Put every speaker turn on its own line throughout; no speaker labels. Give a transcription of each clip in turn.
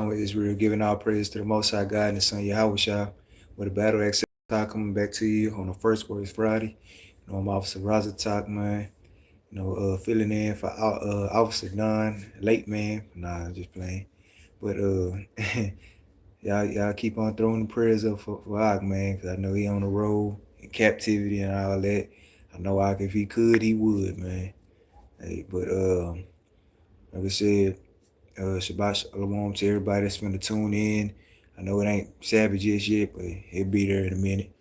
with Israel, giving all praise to the Most High God and His Son Yahweh with the Battle Axes coming back to you on the First Words Friday. I'm Officer Razak, man. Filling in for Officer Don, late man. Nah, I'm just playing. But y'all keep on throwing the prayers up for Ak, man, because I know he on the road in captivity and all that. I know Ak, if he could, he would, man. Hey, but like I said, Shabbat Shalom to everybody that's finna tune in. I know it ain't Sabbath just yet, but it'll be there in a minute.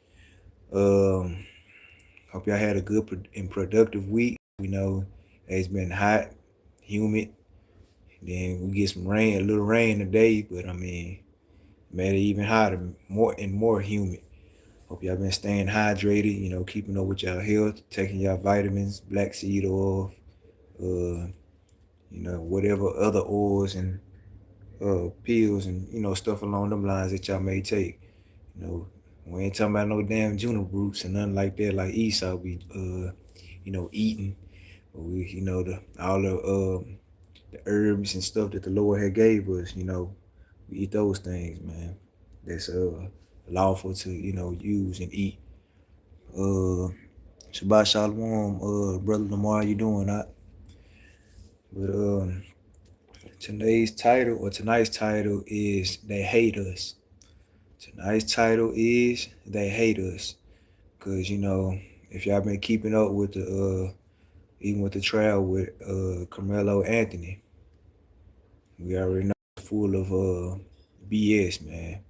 Hope y'all had a good and productive week. We know it's been hot, humid. Then we get some rain, a little rain today, but I mean, made it even hotter, more humid. Hope y'all been staying hydrated, keeping up with y'all health, taking y'all vitamins, black seed oil, whatever other oils and pills and stuff along them lines that y'all may take. We ain't talking about no damn juniper roots and nothing like that, like Esau be eating. But we all the herbs and stuff that the Lord had gave us, we eat those things, man. That's lawful to use and eat. Shabbat Shalom, brother Lamar, you doing that? But tonight's title is They Hate Us. Tonight's title is They Hate Us. Cause if y'all been keeping up with the even with the trial with Carmelo Anthony, we already know it's full of BS, man.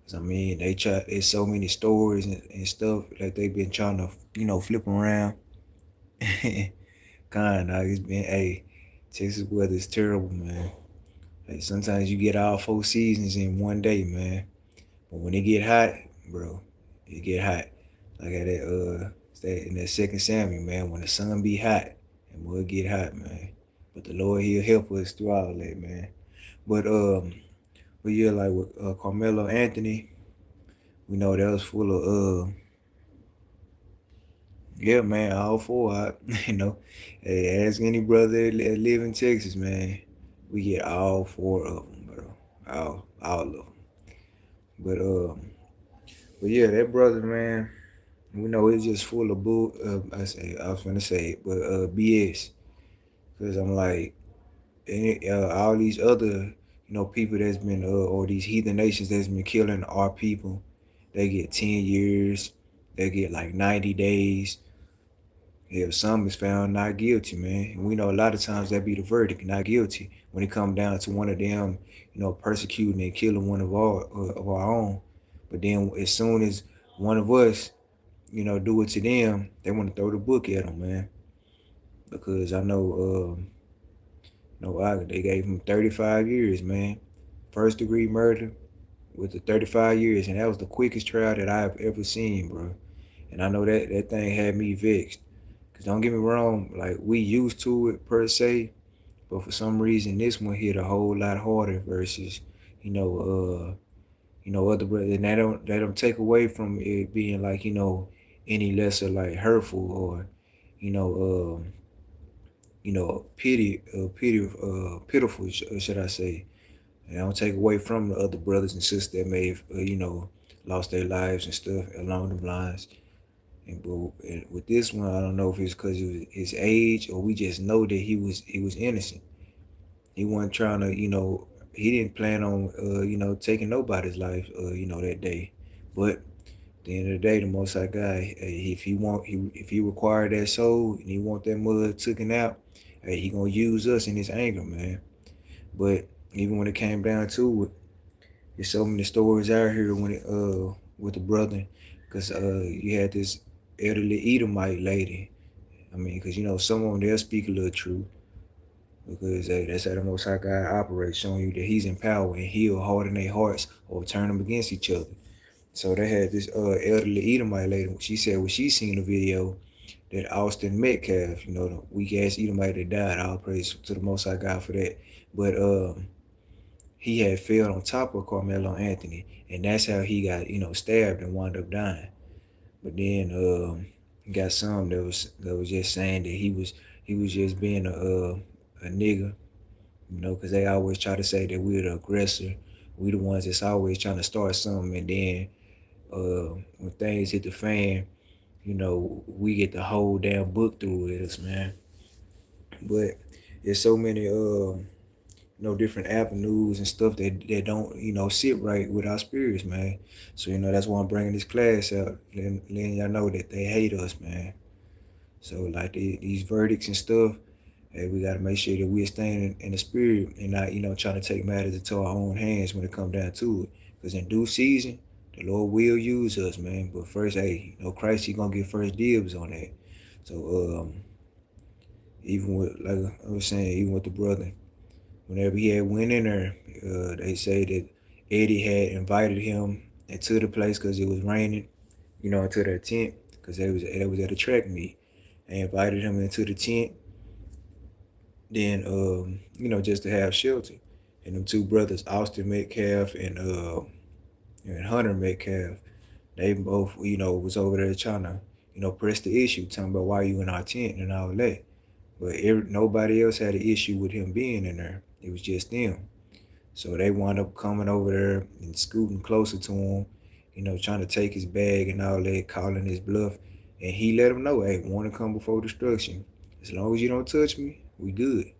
Cause I mean there's so many stories and stuff like they've been trying to flip around. It's been Texas weather is terrible, man. Like sometimes you get all 4 seasons in one day, man. But when it get hot, bro, it get hot. Like at that in that Second Samuel, man, when the sun be hot and will get hot, man. But the Lord, He'll help us through all that, man. But yeah, like with Carmelo Anthony, we know that was full of yeah, man, all four. Hey, ask any brother that live in Texas, man. We get all four of them, bro. All of them. But yeah, that brother, man. We know it's just full of bull. I was gonna say it, but BS. Cause I'm like, all these other, people that's been, or these heathen nations that's been killing our people, they get 10 years, they get like 90 days. If some is found not guilty, man. And we know a lot of times that be the verdict, not guilty. When it come down to one of them, persecuting and killing one of our own. But then as soon as one of us, do it to them, they want to throw the book at them, man. Because I know, they gave him 35 years, man. First degree murder with the 35 years, and that was the quickest trial that I've ever seen, bro. And I know that thing had me vexed. Cause don't get me wrong, like we used to it per se, but for some reason this one hit a whole lot harder versus, other brothers. And that don't take away from it being like, any lesser like hurtful or, you know, pitiful, should I say. And I don't take away from the other brothers and sisters that may have, lost their lives and stuff along the lines. And with this one, I don't know if it's because of his age or we just know that he was innocent. He wasn't trying to, he didn't plan on, taking nobody's life, that day. But at the end of the day, the Most High God, if he required that soul and he want that mother taken out, he gonna use us in his anger, man. But even when it came down to it, there's so many stories out here when it with the brother, cause you had this elderly Edomite lady. I mean, cause some of them they'll speak a little truth, because that's how the Most High God operates, showing you that He's in power and He'll harden their hearts or turn them against each other. So they had this elderly Edomite lady. She said when she seen the video that Austin Metcalf, the weak ass Edomite that died, all praise to the Most High God for that. But he had fell on top of Carmelo Anthony, and that's how he got stabbed and wound up dying. But then got some that was just saying that he was just being a nigga, Because they always try to say that we're the aggressor. We the ones that's always trying to start something, and then when things hit the fan, we get the whole damn book through with us, man. But there's so many different avenues and stuff that don't sit right with our spirits, man. So that's why I'm bringing this class out, letting y'all know that they hate us, man. So like these verdicts and stuff, hey, we got to make sure that we're staying in the spirit and not trying to take matters into our own hands when it comes down to it. Because in due season, the Lord will use us, man. But first, hey, Christ, He gonna get first dibs on that. So even with, like I was saying, even with the brother, whenever he had went in there, they say that Eddie had invited him into the place because it was raining, into their tent because they was at a track meet. They invited him into the tent, then just to have shelter. And them two brothers, Austin Metcalf and Hunter Metcalf, they both was over there trying to press the issue, talking about why you in our tent and all that. But nobody else had an issue with him being in there. It was just them. So they wound up coming over there and scooting closer to him, trying to take his bag and all that, calling his bluff. And he let them know, hey, want to come before destruction. As long as you don't touch me, we good.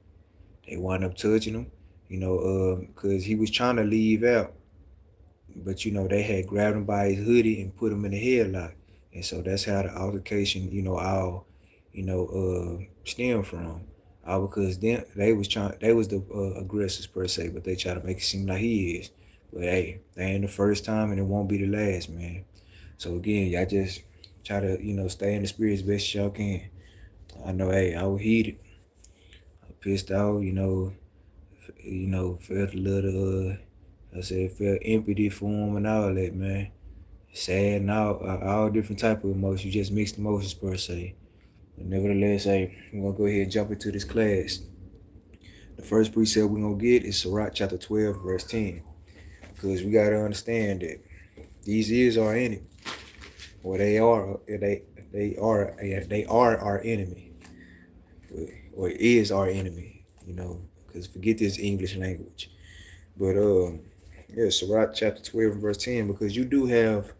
They wound up touching him, because he was trying to leave out. But, they had grabbed him by his hoodie and put him in a headlock. And so that's how the altercation, all, stem from. All because then they was the aggressors per se, but they try to make it seem like he is. But hey, that ain't the first time and it won't be the last, man. So again, y'all just try to, stay in the spirit as best y'all can. I know, hey, I was heated. I pissed out, felt a little, felt empathy for him and all that, man. Sad and all different type of emotions, just mixed emotions per se. But nevertheless, hey, we're going to go ahead and jump into this class. The first precept we're going to get is Sirach chapter 12, verse 10. Because we got to understand that these is our enemy. Or they are our enemy. Or is our enemy, because forget this English language. But Sirach chapter 12 verse 10, because you do have,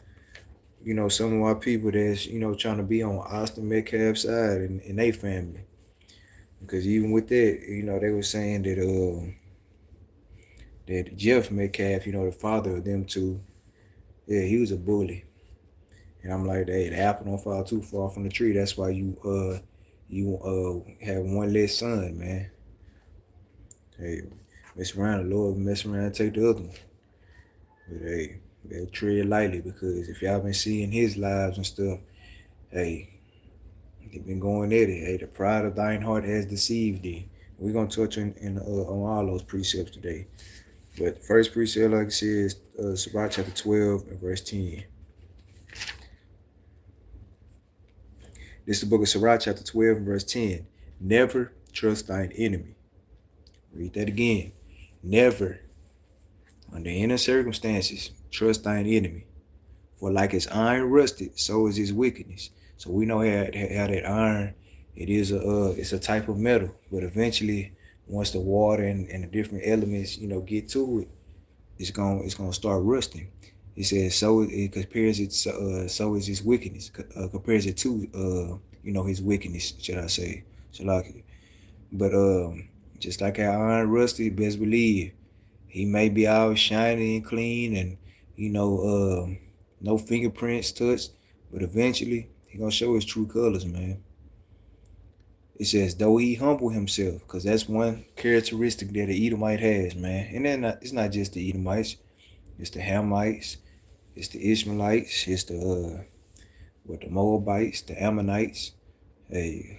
some of our people that's, trying to be on Austin Metcalf's side and their family. Because even with that, they were saying that Jeff Metcalf, the father of them two, yeah, he was a bully. And I'm like, hey, the apple don't fall too far from the tree. That's why you have one less son, man. Hey, mess around, the Lord mess around and take the other one. But hey, they'll tread lightly, because if y'all been seeing his lives and stuff, hey, they've been going at it. Hey, the pride of thine heart has deceived thee. We're gonna touch on all those precepts today. But the first precept, like I said, is Sirach chapter 12 and verse 10. This is the book of Sirach chapter 12 and verse 10. Never trust thine enemy. Read that again. Never, under any circumstances, trust thine enemy. For like as iron rusted, so is his wickedness. So we know how that iron, it's a type of metal, but eventually, once the water and the different elements, get to it, it's gonna start rusting. He says, so it compares it, so is his wickedness. Compares it to, his wickedness, should I say? But just like how iron rusty, best believe he may be all shiny and clean and no fingerprints touched, but eventually he gonna show his true colors, man. It says, though he humble himself, because that's one characteristic that the Edomite has, man. And then it's not just the Edomites, it's the Hamites, it's the Ishmaelites, it's the Moabites, the Ammonites, the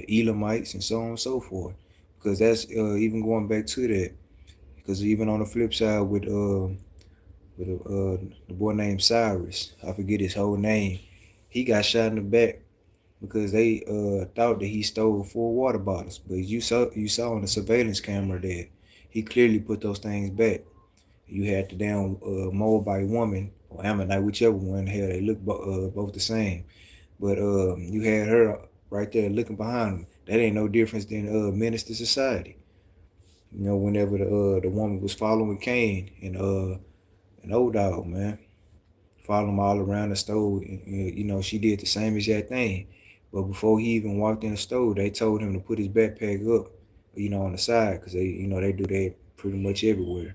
Elamites, and so on and so forth. Because that's even going back to that. Because even on the flip side with the boy named Cyrus, I forget his whole name, he got shot in the back because they thought that he stole 4 water bottles. But you saw on the surveillance camera that he clearly put those things back. You had the damn Moabite woman or Ammonite, whichever one. Hell, they look both the same. But you had her right there looking behind him. That ain't no difference than Minister Society. You know, whenever the woman was following Cain and an old dog, man, following him all around the stove, and you know, she did the same exact thing. But before he even walked in the stove, they told him to put his backpack up, you know, on the side, because they do that pretty much everywhere.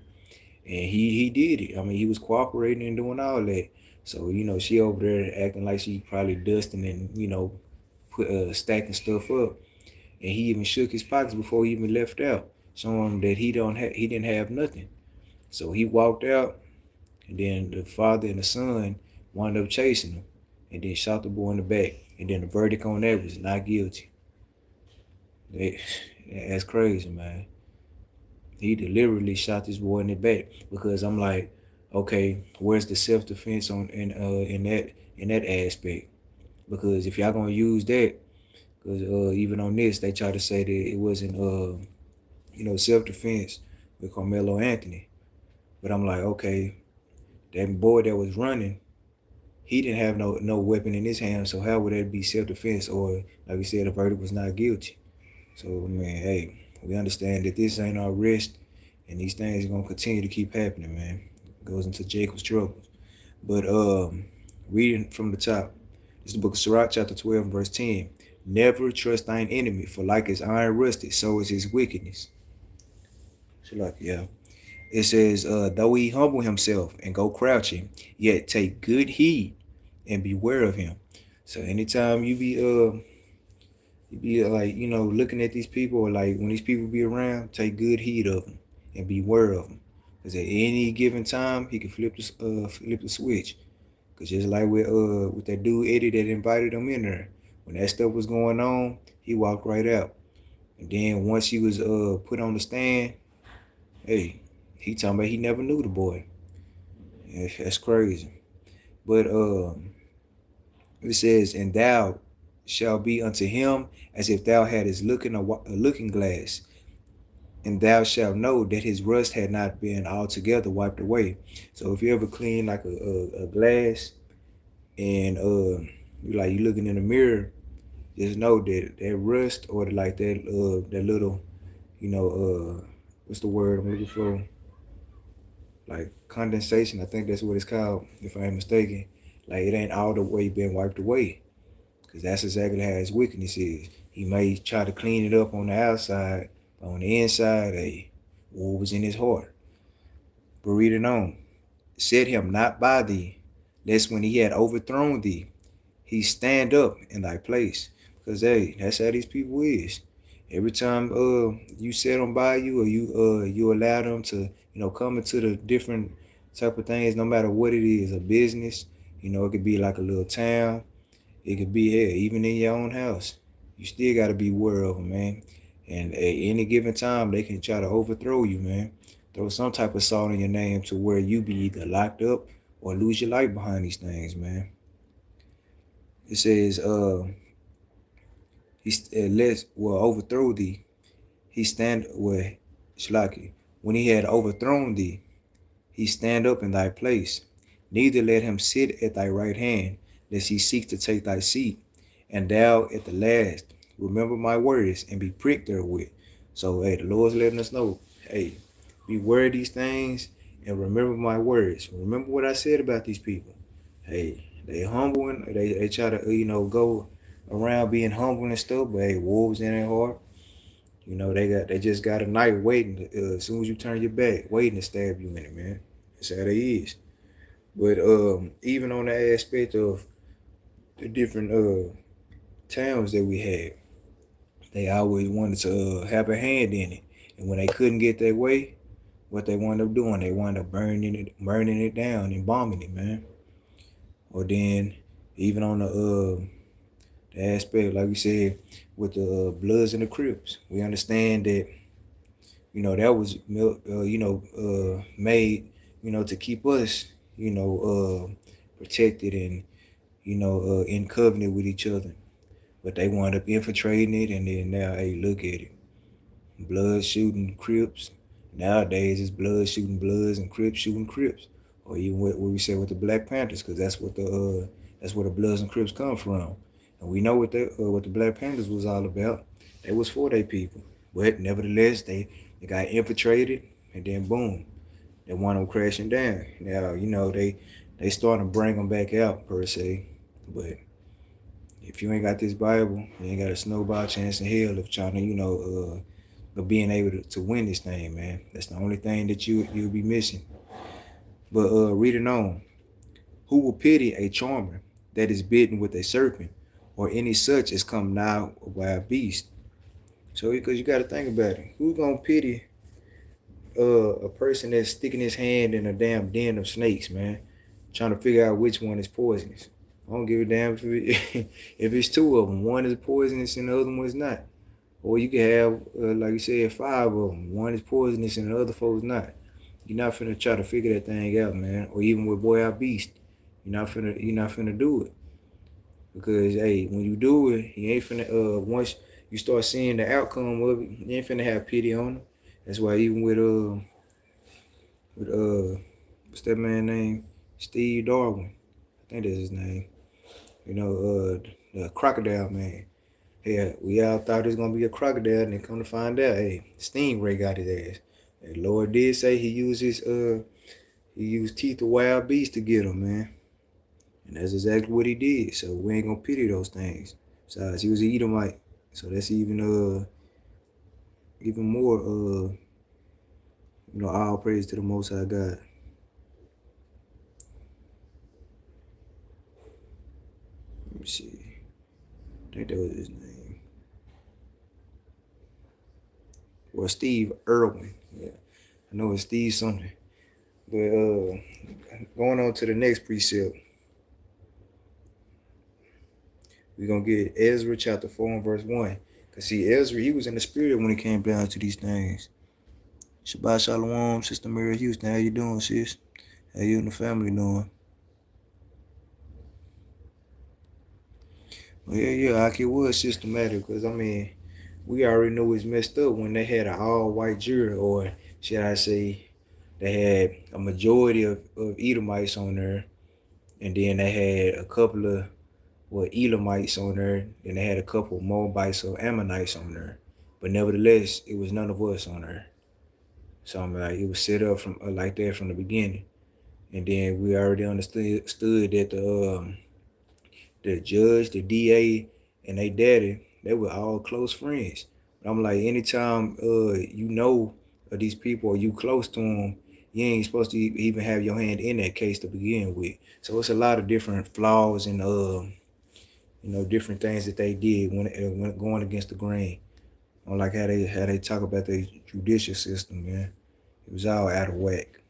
And he did it. I mean, he was cooperating and doing all that. So you know, she over there acting like she probably dusting and stacking stuff up. And he even shook his pockets before he even left out, showing him that he didn't have nothing. So he walked out, and then the father and the son wound up chasing him, and then shot the boy in the back. And then the verdict on that was not guilty. That's crazy, man. He deliberately shot this boy in the back because I'm like, okay, where's the self defense on in that aspect? Because if y'all gonna use that, because even on this they try to say that it wasn't self defense with Carmelo Anthony, but I'm like, okay, that boy that was running, he didn't have no weapon in his hand, so how would that be self defense? Or like we said, the verdict was not guilty. So man, hey, we understand that this ain't our rest, and these things are gonna continue to keep happening, man. It goes into Jacob's troubles. But reading from the top, this is the book of Sirach, chapter 12, verse 10. Never trust thine enemy, for like as iron rusted, so is his wickedness. So like, yeah. It says, though he humble himself and go crouching, yet take good heed and beware of him. So anytime you be like, looking at these people, or like when these people be around, take good heed of them and beware of them. Because at any given time, he can flip the switch. Because just like with that dude Eddie that invited him in there, when that stuff was going on, he walked right out. And then once he was put on the stand, hey, he talking about he never knew the boy. Yeah, that's crazy. But it says, and thou shalt be unto him as if thou hadst looking a looking glass, and thou shalt know that his rust had not been altogether wiped away. So if you ever clean like a glass, and you looking in the mirror, just know that that rust, or like that little, what's the word I'm looking for? Like condensation, I think that's what it's called, if I ain't mistaken. Like it ain't all the way been wiped away. Because that's exactly how his wickedness is. He may try to clean it up on the outside, but on the inside, war was in his heart. But read it on. Set him not by thee, lest when he had overthrown thee, he stand up in thy place. Because hey, that's how these people is. Every time you set them by you, or you allow them to come into the different type of things, no matter what it is, a business, it could be like a little town, it could be here, even in your own house. You still got to be aware of them, man. And at any given time, they can try to overthrow you, man. Throw some type of salt in your name to where you be either locked up or lose your life behind these things, man. It says, overthrow thee. He stand where Shlaki. When he had overthrown thee, he stand up in thy place. Neither let him sit at thy right hand, lest he seek to take thy seat. And thou at the last, remember my words and be pricked therewith. So hey, the Lord's letting us know, hey, beware of these things and remember my words. Remember what I said about these people. Hey, they humble and they try to go around being humble and stuff, but hey, wolves in their heart. They just got a knife waiting as soon as you turn your back, waiting to stab you in it, man. That's how they is. But even on the aspect of the different towns that we had, they always wanted to have a hand in it. And when they couldn't get their way, what they wound up doing, they wound up burning it down and bombing it, man. Or then even on the aspect, like we said, with the Bloods and the Crips, we understand that that was made to keep us protected and in covenant with each other. But they wound up infiltrating it, and then now, hey, look at it. Blood shooting Crips. Nowadays, it's blood shooting Bloods and Crips shooting Crips. Or even what we say with the Black Panthers, because that's where the Bloods and Crips come from. And we know what the Black Panthers was all about. They was for their people. But nevertheless, they It got infiltrated, and then boom, they want them crashing down. Now, they starting to bring them back out, per se. But if you ain't got this Bible, you ain't got a snowball chance in hell of trying to, of being able to win this thing, man. That's the only thing that you'll be missing. But reading on, who will pity a charmer that is bitten with a serpent, or any such as come nigh a wild beast? So, because you got to think about it, who's gonna pity a person that's sticking his hand in a damn den of snakes, man, trying to figure out which one is poisonous? I don't give a damn if it's two of them. One is poisonous and the other one is not. Or you can have, like you said, five of them. One is poisonous and the other four's not. You're not finna try to figure that thing out, man. Or even with Boy Out Beast, you're not finna do it, because hey, when you do it, you ain't finna. Once you start seeing the outcome of it, you ain't finna have pity on them. That's why even with what's that man name? Steve Darwin, I think that's his name. The crocodile man. Yeah, we all thought it was gonna be a crocodile, and then come to find out, hey, Stingray got his ass. And Lord did say he used teeth of wild beasts to get him, man. And that's exactly what he did. So we ain't gonna pity those things. Besides, he was an Edomite. So that's even more all praise to the Most High God. Let me see. I think that was his name. Well, Steve Irwin. Yeah. I know it's Steve something. But going on to the next precept, we're gonna get Ezra chapter 4 and verse 1. Cause see, Ezra, he was in the spirit when it came down to these things. Shabbat Shalom, Sister Mary Houston. How you doing, sis? How you and the family doing? Well, yeah, like it was systematic, because I mean, we already knew it was messed up when they had an all-white jury, or should I say, they had a majority of Edomites on there, and then they had a couple of Elamites on there, and they had a couple of Moabites or Ammonites on there. But nevertheless, it was none of us on there. So I'm like, it was set up from like that from the beginning, and then we already understood that the judge, the DA, and they daddy, they were all close friends. But I'm like, anytime of these people or you close to them, you ain't supposed to even have your hand in that case to begin with. So it's a lot of different flaws and different things that they did when going against the grain. I don't like how they talk about the judicial system, man. It was all out of whack.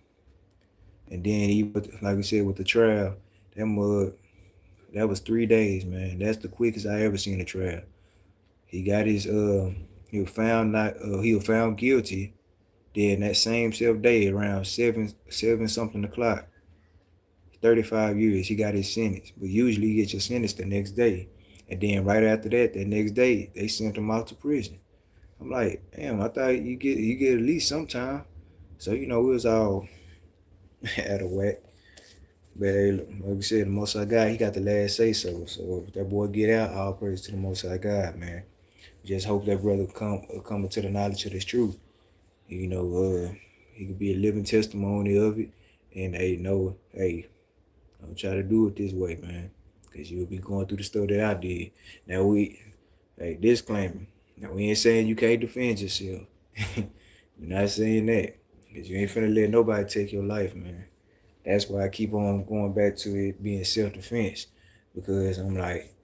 And then even like we said with the trial, that was 3 days, man. That's the quickest I ever seen a trial. He got his he was found guilty. Then that same self day, around seven something o'clock, 35 years, he got his sentence. But usually you get your sentence the next day. And then right after that, next day, they sent him out to prison. I'm like, damn, I thought you get at least some time. So, it was all out of whack. But hey, like we said, the Most High God, he got the last say so. So if that boy get out, all praise to the Most High God, man. Just hope that brother come into the knowledge of this truth. He could be a living testimony of it. And don't try to do it this way, man. Because you'll be going through the stuff that I did. Now disclaimer. Now we ain't saying you can't defend yourself. We're not saying that. Because you ain't finna let nobody take your life, man. That's why I keep on going back to it being self-defense. Because I'm like,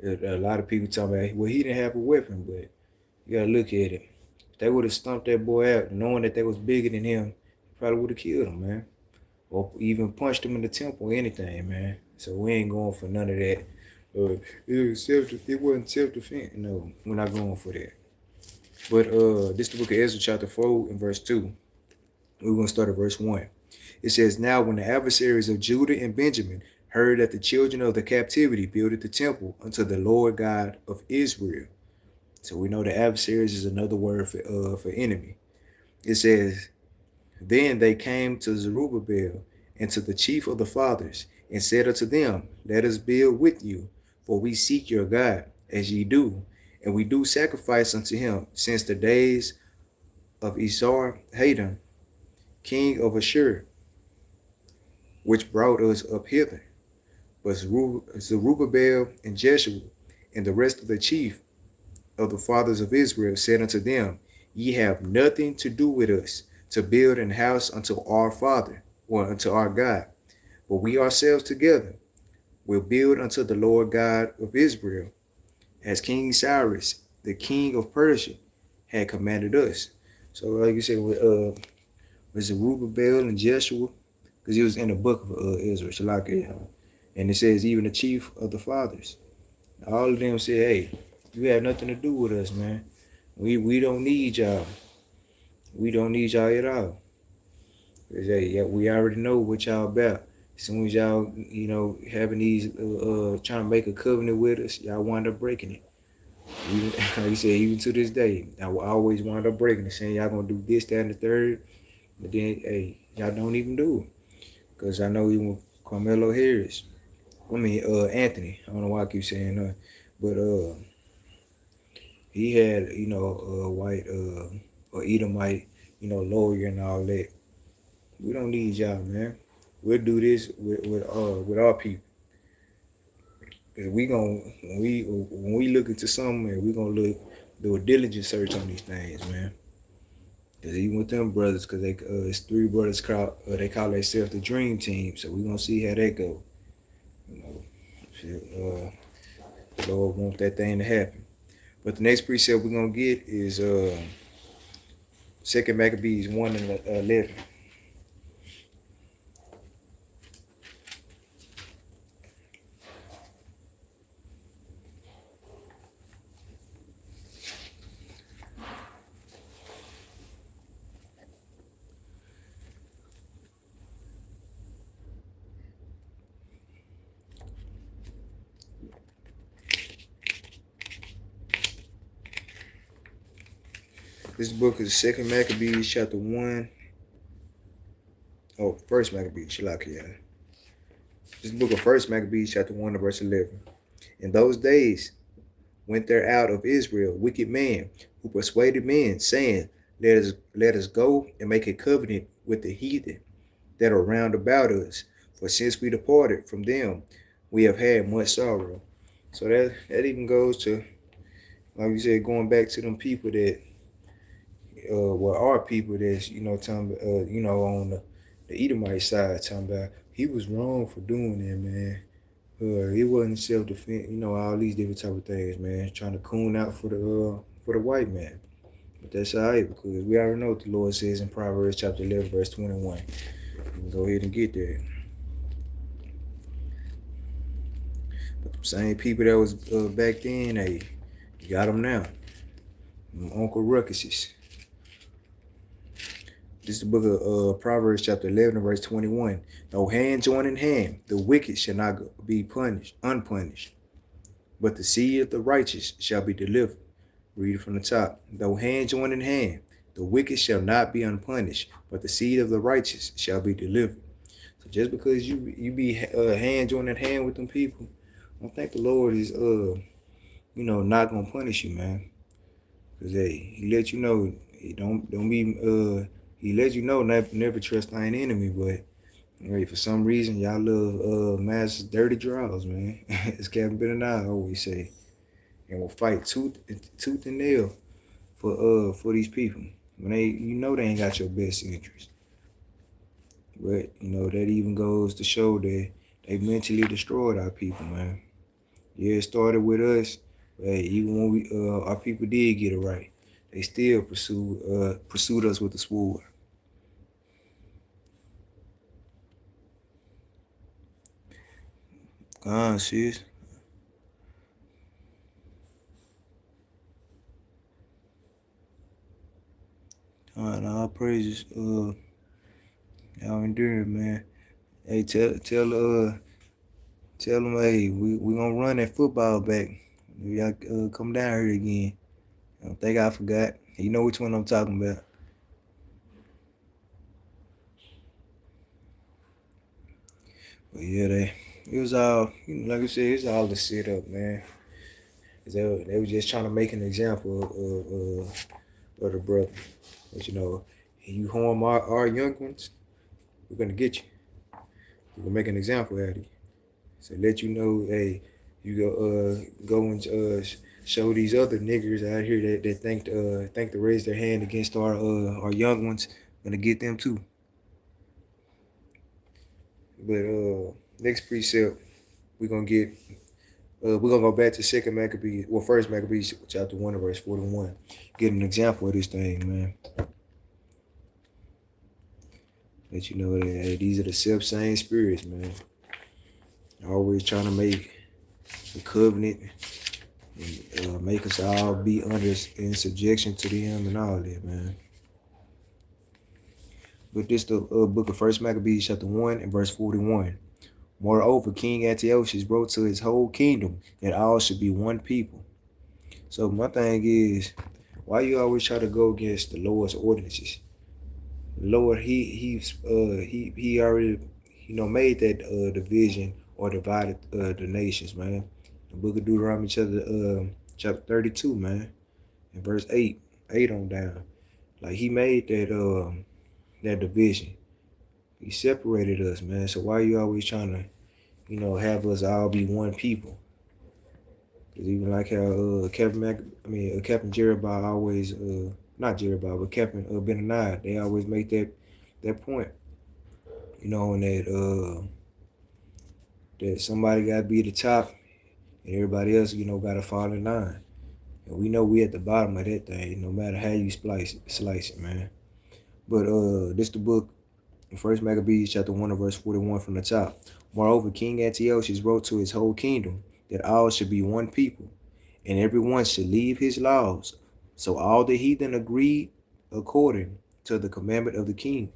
a lot of people talking about, well, he didn't have a weapon, but you gotta look at it. If they would have stumped that boy out, knowing that they was bigger than him, probably would have killed him, man. Or even punched him in the temple or anything, man. So we ain't going for none of that. It wasn't self-defense. No, we're not going for that. But this is the book of Ezra, chapter 4 and verse 2. We're going to start at verse 1. It says, now when the adversaries of Judah and Benjamin heard that the children of the captivity builded the temple unto the Lord God of Israel. So we know the adversaries is another word for enemy. It says, then they came to Jerubbaal and to the chief of the fathers, and said unto them, let us build with you, for we seek your God, as ye do, and we do sacrifice unto him since the days of Esarhaddon, king of Ashur, which brought us up hither. But Zerubbabel and Jeshua and the rest of the chief of the fathers of Israel said unto them, Ye have nothing to do with us to build an house unto our Father, or unto our God, but we ourselves together will build unto the Lord God of Israel, as King Cyrus, the king of Persia, had commanded us. So, like you said, with Zerubbabel and Jeshua, because he was in the book of Israel, Shalakiah, and it says even the chief of the fathers, all of them said, "Hey, you have nothing to do with us, man. We don't need y'all. We don't need y'all at all. Cause hey, yeah, we already know what y'all about. As soon as y'all, having these, trying to make a covenant with us, y'all wind up breaking it. Even, like you said, even to this day, I will always wind up breaking it, saying y'all gonna do this, that, and the third, but then, hey, y'all don't even do it. Cause I know even Carmelo Harris, Anthony. I don't know why I keep saying that, but he had, a white, or Edomite, lawyer and all that. We don't need y'all, man. We'll do this with our people. Cause we gonna when we look into something, man, we gonna do a diligent search on these things, man. Cause even with them brothers, cause it's three brothers they call themselves the Dream Team. So we gonna see how that go. Lord want that thing to happen. But the next precept we're gonna get is 2 Maccabees 1 and 11. This book is 2 Maccabees chapter 1. Oh, 1 Maccabees, Shalakiah. This book of 1 Maccabees chapter 1 and verse 11. In those days went there out of Israel wicked men who persuaded men, saying, Let us go and make a covenant with the heathen that are round about us. For since we departed from them, we have had much sorrow. So that even goes to, like you said, going back to them people that our people that's, talking on the Edomite side, talking about he was wrong for doing that, man. It wasn't self-defense, all these different type of things, man. Trying to coon out for the white man. But that's all right, because we already know what the Lord says in Proverbs chapter 11, verse 21. We can go ahead and get there. But the same people that was back then, hey, you got them now. Uncle Ruckuses. This is the book of Proverbs chapter 11 verse 21. Though hand join in hand, the wicked shall not be unpunished, but the seed of the righteous shall be delivered. Read it from the top. Though hand join in hand, the wicked shall not be unpunished, but the seed of the righteous shall be delivered. So just because you be hand join in hand with them people, I don't think the Lord is not gonna punish you, man. Cause hey, he let you know, don't be he let you know never trust thine enemy, but hey, for some reason y'all love mass dirty draws, man. As Capt Benaniyah always say, and will fight tooth and nail for these people when they they ain't got your best interest. But that even goes to show that they mentally destroyed our people, man. Yeah, it started with us, but hey, even when we our people did get it right, they still pursued us with the sword. Sis. All praises. Y'all enduring, man. Hey, tell them, hey, we gonna run that football back. Y'all come down here again. I don't think I forgot. You know which one I'm talking about. But yeah, it was all, like I said, it's all the setup, man. They were just trying to make an example other brother. But you harm our young ones, we're gonna get you. We're gonna make an example out of you. So let you know, hey, you go and show these other niggers out here that think to raise their hand against our young ones. Gonna get them too. But next precept we're gonna go back to Second Maccabees, First Maccabees chapter 1 and verse 41. Get an example of this thing, man. Let you know that hey, these are the self same spirits, man. Always trying to make the covenant and make us all be under in subjection to them and all that, man. But this the book of First Maccabees chapter 1 and verse 41. Moreover, King Antiochus wrote to his whole kingdom that all should be one people. So my thing is, why you always try to go against the Lord's ordinances? The Lord, he already made that division or divided the nations, man. The book of Deuteronomy chapter 32, man, and verse 8 on down. Like he made that division. He separated us, man. So why you always trying to, have us all be one people? Cause even like how Captain Jerubbaal always, not Jerubbaal, but Captain Benaniyah, they always make that point, and that somebody got to be the top, and everybody else, got to fall in line. And we know we at the bottom of that thing, no matter how you slice it, man. But this the book, First Maccabees chapter 1 and verse 41 from the top. Moreover, King Antiochus wrote to his whole kingdom that all should be one people, and everyone should leave his laws. So all the heathen agreed according to the commandment of the king.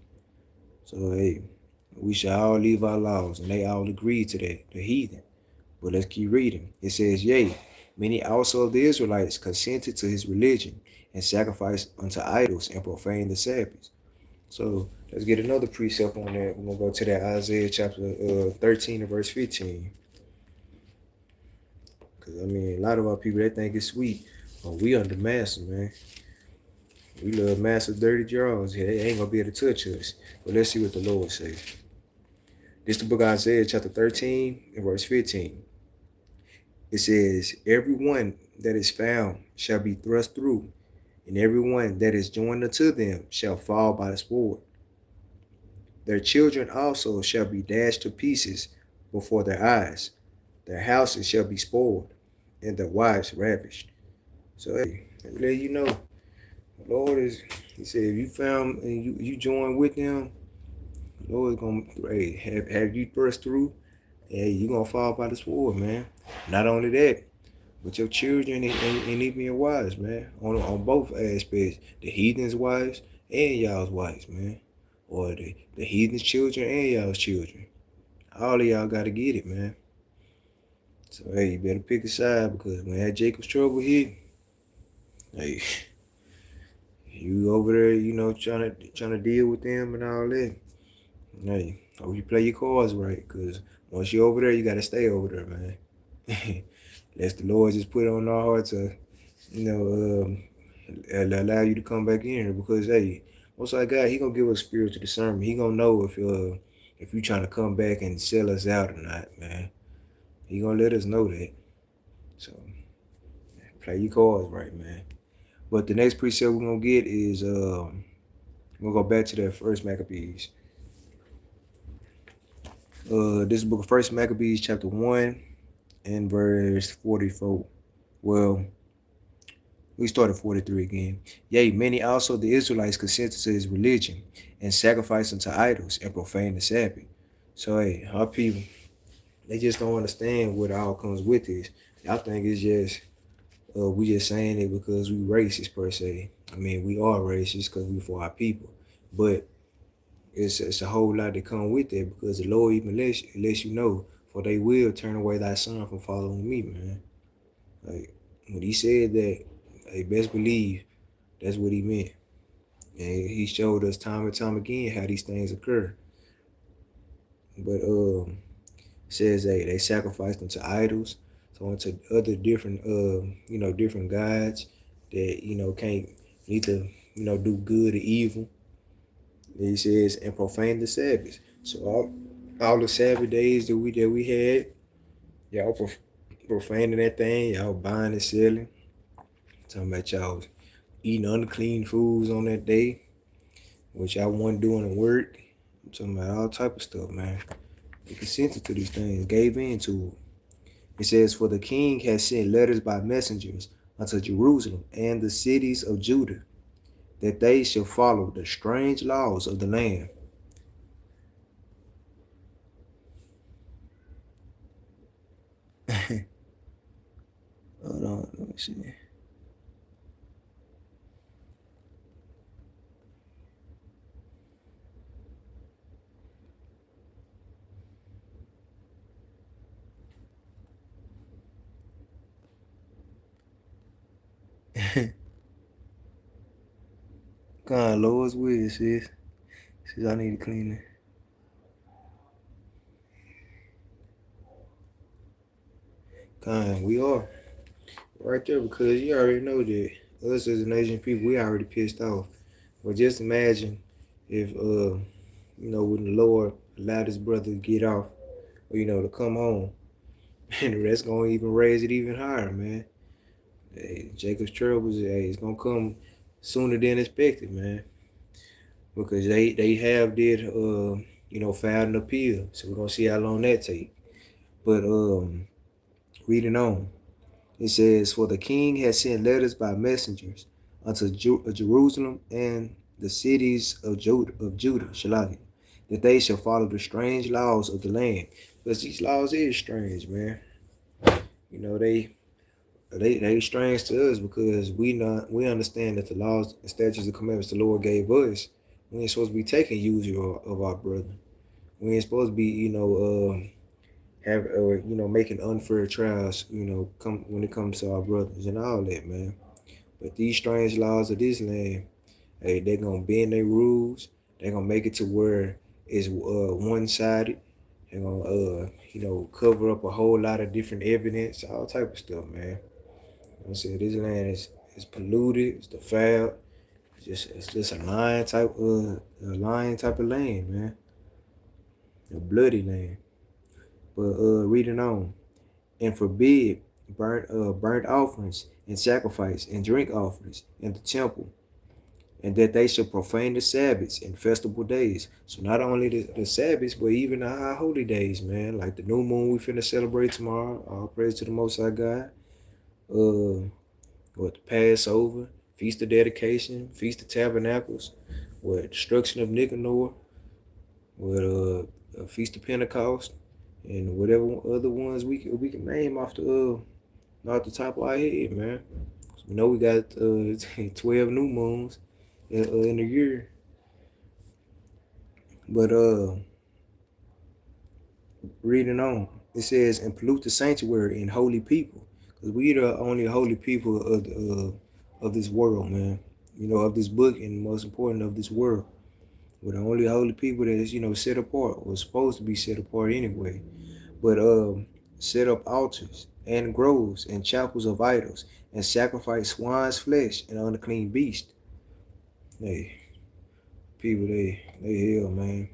So hey, we shall all leave our laws, and they all agreed to that, the heathen. But let's keep reading. It says, yea, many also of the Israelites consented to his religion and sacrificed unto idols and profaned the Sabbath. So let's get another precept on that. We're going to go to that Isaiah chapter 13 and verse 15. Because, a lot of our people, they think it's sweet. Oh, we under master, man. We love master dirty jaws. Yeah, they ain't going to be able to touch us. But let's see what the Lord says. This is the book of Isaiah chapter 13 and verse 15. It says, everyone that is found shall be thrust through, and everyone that is joined unto them shall fall by the sword. Their children also shall be dashed to pieces before their eyes. Their houses shall be spoiled, and their wives ravished. So, hey, let you know, the Lord he said, if you found and you join with them, the Lord is going to have you thrust through, hey, you're going to fall by the sword, man. Not only that, but your children and even your wives, man, on both aspects, the heathen's wives and y'all's wives, man, or the heathen's children and y'all's children. All of y'all got to get it, man. So, hey, you better pick a side, because when that Jacob's trouble hit, hey, you over there, trying to deal with them and all that. Hey, hope you play your cards right, because once you're over there, you got to stay over there, man. Lest the Lord just put it on our heart to, allow you to come back in here, because, hey, most like God, he going to give us spiritual discernment. He going to know if you trying to come back and sell us out or not, man. He going to let us know that. So, play your cards right, man. But the next precept we're going to get is, we're going to go back to that First Maccabees. This is the book of First Maccabees chapter 1 and verse 44. Well, we started 43 again. Yea, many also the Israelites consented to his religion and sacrificed unto idols and profaned the Sabbath. So, hey, our people, they just don't understand what all comes with this. I think it's just, we just saying it because we racist per se. We are racist because we for our people. But it's a whole lot that come with it, because the Lord even lets you know, for they will turn away thy son from following me, man. Like, when he said that, hey, best believe that's what he meant. And he showed us time and time again how these things occur. But says they sacrificed unto idols, so unto other different different gods that can't need to, do good or evil. He says, and profane the Sabbath. So all the Sabbath days that we had, y'all profaning that thing, y'all buying and selling. Talking about y'all eating unclean foods on that day, which y'all wasn't doing the work. I'm talking about all type of stuff, man. They consented to these things, gave in to it. It says, for the king has sent letters by messengers unto Jerusalem and the cities of Judah, that they shall follow the strange laws of the land. Hold on, let me see. God, Lord's will, sis. Says I need to clean it. God, we are right there because you already know that us as an Asian people, we already pissed off. But just imagine if, when the Lord allowed his brother to get off, or, to come home, and the rest gonna even raise it even higher, man. Hey, Jacob's troubles, hey, it's gonna come sooner than expected, man. Because they have did filed an appeal, so we're gonna see how long that take. But reading on, it says, for the king has sent letters by messengers unto Jerusalem and the cities of Judah, Shalaki, that they shall follow the strange laws of the land. Because these laws is strange, man. You know, they strange to us because we understand that the laws, statutes, and commandments the Lord gave us, we ain't supposed to be taking usury of our brother. We ain't supposed to be, have or making unfair trials, come when it comes to our brothers and all that, man. But these strange laws of this land, hey, they're gonna bend their rules. They're gonna make it to where it's one-sided. They're gonna cover up a whole lot of different evidence, all type of stuff, man. I said this land is polluted, it's defiled. It's just a lying type of land, man. A bloody land. But reading on, and forbid burnt offerings and sacrifice and drink offerings in the temple, and that they shall profane the Sabbaths and festival days. So not only the Sabbaths, but even the high holy days, man. Like the new moon we finna celebrate tomorrow. All praise to the Most High God. What the Passover, Feast of Dedication, Feast of Tabernacles, what Destruction of Nicanor, what Feast of Pentecost, and whatever other ones we can name off the top of our head, man. We know we got 12 new moons in a year, but reading on, it says, and pollute the sanctuary and holy people, because we the only holy people of this world, man. Of this book, and most important, of this world. We're the only holy people that is set apart, or supposed to be set apart anyway. But set up altars and groves and chapels of idols, and sacrifice swine's flesh and unclean beast. Hey, people, they hell, man.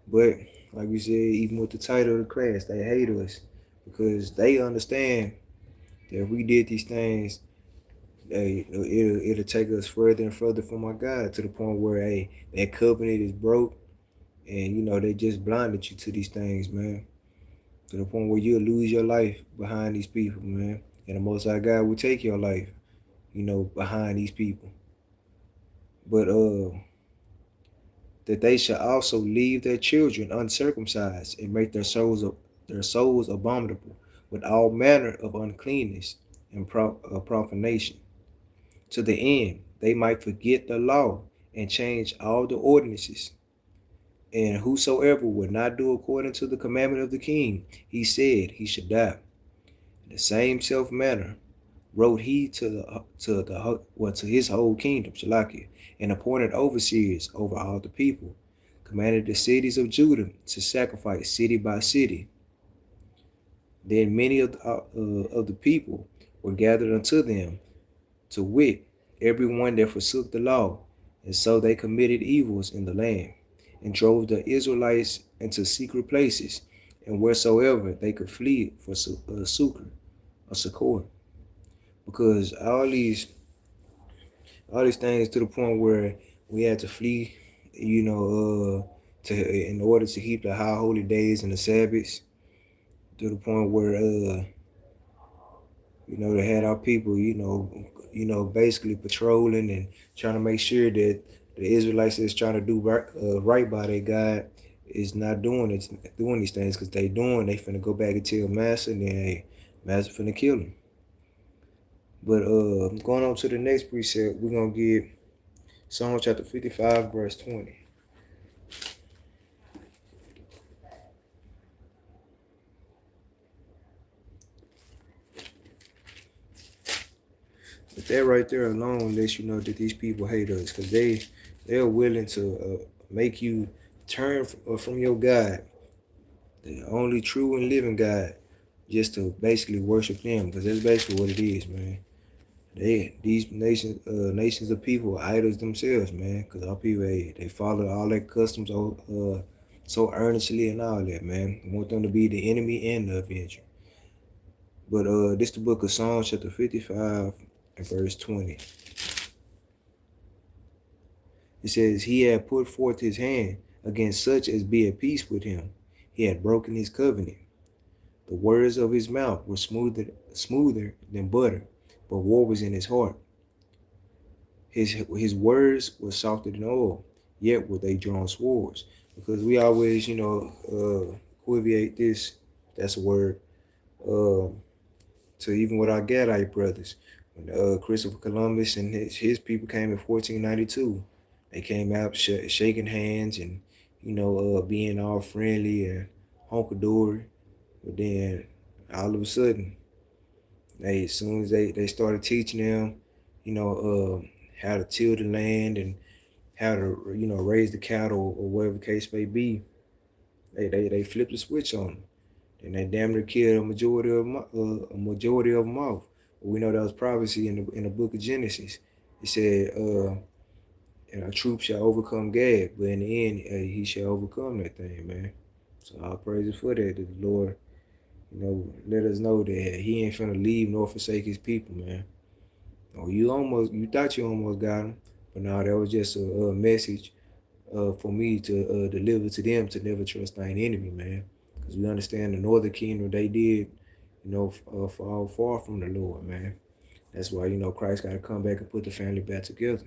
But like we said, even with the title of the class, they hate us because they understand that if we did these things, it'll take us further and further from our God, to the point where that covenant is broke, and they just blinded you to these things, man. To the point where you'll lose your life behind these people, man. And the Most High God will take your life, behind these people. But that they shall also leave their children uncircumcised, and make their souls abominable with all manner of uncleanness and profanation, to the end they might forget the law and change all the ordinances. And whosoever would not do according to the commandment of the king, he said he should die. In the same self manner wrote he to his whole kingdom, Shalaki, and appointed overseers over all the people, commanded the cities of Judah to sacrifice city by city. Then many of the people were gathered unto them, to wit, everyone that forsook the law, and so they committed evils in the land, and drove the Israelites into secret places, and wheresoever they could flee for succor. Because all these things to the point where we had to flee, to in order to keep the high holy days and the Sabbaths, to the point where they had our people, basically patrolling and trying to make sure that the Israelites that's trying to do right by their God is not doing these things, because they finna go back and tell Master, and then hey, Master finna kill them. But going on to the next precept, we're gonna get Psalm chapter 55, verse 20. But that right there alone lets you know that these people hate us, because they're willing to make you turn from your God, the only true and living God, just to basically worship them, because that's basically what it is, man. These nations of people are idols themselves, man, because our people, they follow all their customs so earnestly and all that, man. We want them to be the enemy and the avenger. But this the book of Psalms chapter 55 and verse 20. It says, he had put forth his hand against such as be at peace with him. He had broken his covenant. The words of his mouth were smoother than butter, but war was in his heart. His words were softer than oil, yet were they drawn swords. Because we always, equivalent this, that's a word, to even with our Gadite brothers. When Christopher Columbus and his people came in 1492, they came out shaking hands and, being all friendly and honkadory. But then all of a sudden, as soon as they started teaching them, how to till the land and how to, raise the cattle or whatever the case may be, they flipped the switch on them. And they damn near killed a majority of them off. But we know that was prophecy in the book of Genesis. It said, and our troops shall overcome Gad, but in the end, he shall overcome that thing, man. So all praises for that the Lord, let us know that he ain't finna leave nor forsake his people, man. Oh, you thought you almost got him, but no, that was just a message for me to deliver to them, to never trust thine enemy, man. Because we understand the northern kingdom, they did, fall far from the Lord, man. That's why, Christ got to come back and put the family back together.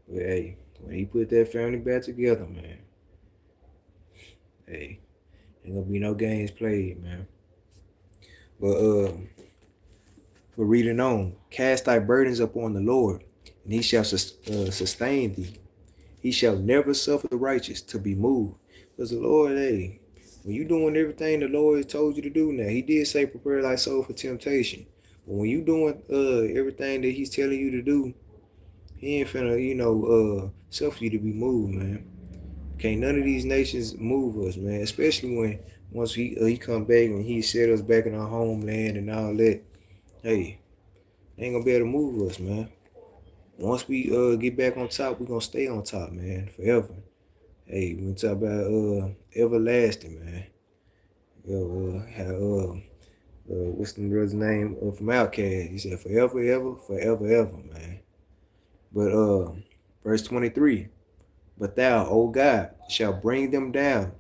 But hey, when he put that family back together, man, hey, ain't gonna be no games played, man. But we're reading on. Cast thy burdens upon the Lord, and he shall sustain thee. He shall never suffer the righteous to be moved. Because the Lord, hey, when you doing everything the Lord has told you to do now, he did say prepare thy soul for temptation. But when you doing everything that he's telling you to do, he ain't finna, suffer you to be moved, man. Can't none of these nations move us, man. Especially when once he come back and he set us back in our homeland and all that. Hey, they ain't gonna be able to move us, man. Once we get back on top, we gonna stay on top, man, forever. Hey, we talk about everlasting, man. What's the brother's name from Outcast? He said forever, ever, forever, ever, man. But verse 23, but thou, O God, shall bring them down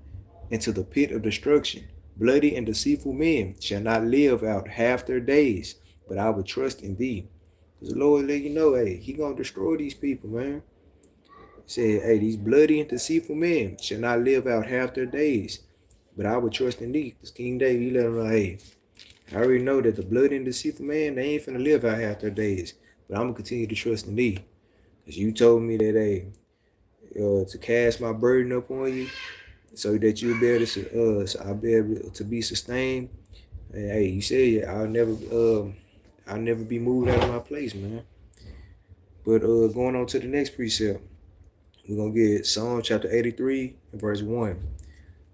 into the pit of destruction. Bloody and deceitful men shall not live out half their days, but I will trust in thee. Because the Lord let you know, hey, he gonna destroy these people, man. He said, hey, these bloody and deceitful men shall not live out half their days, but I will trust in thee. Because King David, he let them know, hey, I already know that the bloody and deceitful man, they ain't finna live out half their days, but I'm gonna continue to trust in thee. Because you told me that, hey, to cast my burden upon you, so that you'll be able to, so I'll be able to be sustained. And hey, you said I'll never be moved out of my place, man. But going on to the next precept, we're gonna get Psalm chapter 83 and verse 1.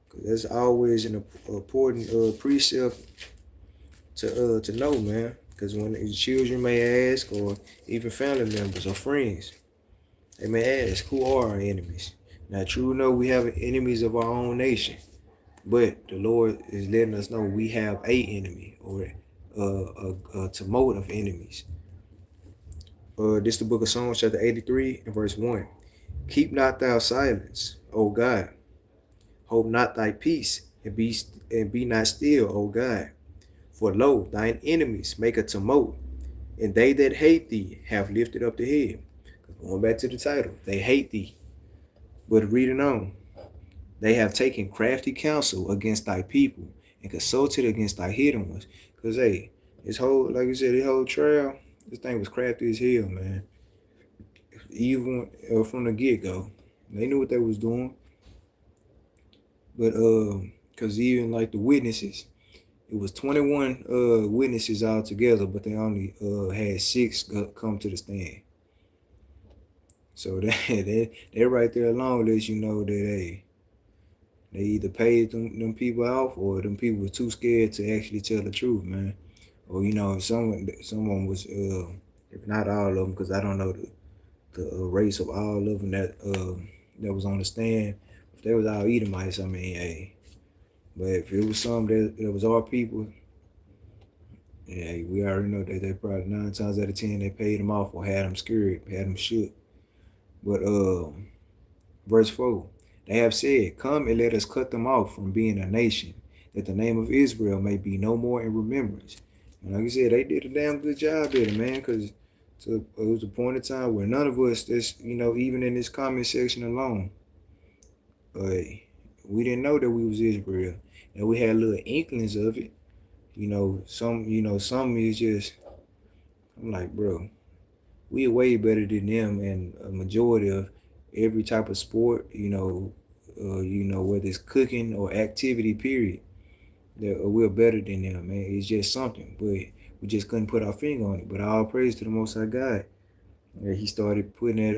Cause that's always an important precept to know, man. Because when the children may ask, or even family members or friends, they may ask, who are our enemies? Now, true, no, we have enemies of our own nation, but the Lord is letting us know we have a enemy, or a tumult of enemies. This is the book of Psalms, chapter 83 and verse 1. Keep not thou silence, O God. Hold not thy peace, and be not still, O God. For lo, thine enemies make a tumult, and they that hate thee have lifted up the head. Going back to the title, they hate thee. But reading on, they have taken crafty counsel against thy people, and consulted against thy hidden ones. Because, hey, this whole, like you said, this whole trial, this thing was crafty as hell, man. Even from the get-go. They knew what they was doing. But, because even like the witnesses, it was 21 witnesses all together, but they only had 6 come to the stand. So they're right there alone lets you know that, hey, they either paid them people off, or them people were too scared to actually tell the truth, man. Or, you know, if someone was, if not all of them, because I don't know the race of all of them that was on the stand. If they was all Edomites, I mean, hey. But if it was some that was our people, yeah, we already know that they probably 9 times out of 10 they paid them off or had them scared, had them shook. But verse 4, they have said, come and let us cut them off from being a nation, that the name of Israel may be no more in remembrance. And like I said, they did a damn good job at it, man, because it was a point in time where none of us, this, you know, even in this comment section alone, we didn't know that we was Israel, and we had little inklings of it. You know, some is just, I'm like, bro, we are way better than them in a majority of every type of sport, whether it's cooking or activity, period. We're better than them, man. It's just something, but we just couldn't put our finger on it. But all praise to the Most High God. He started putting that,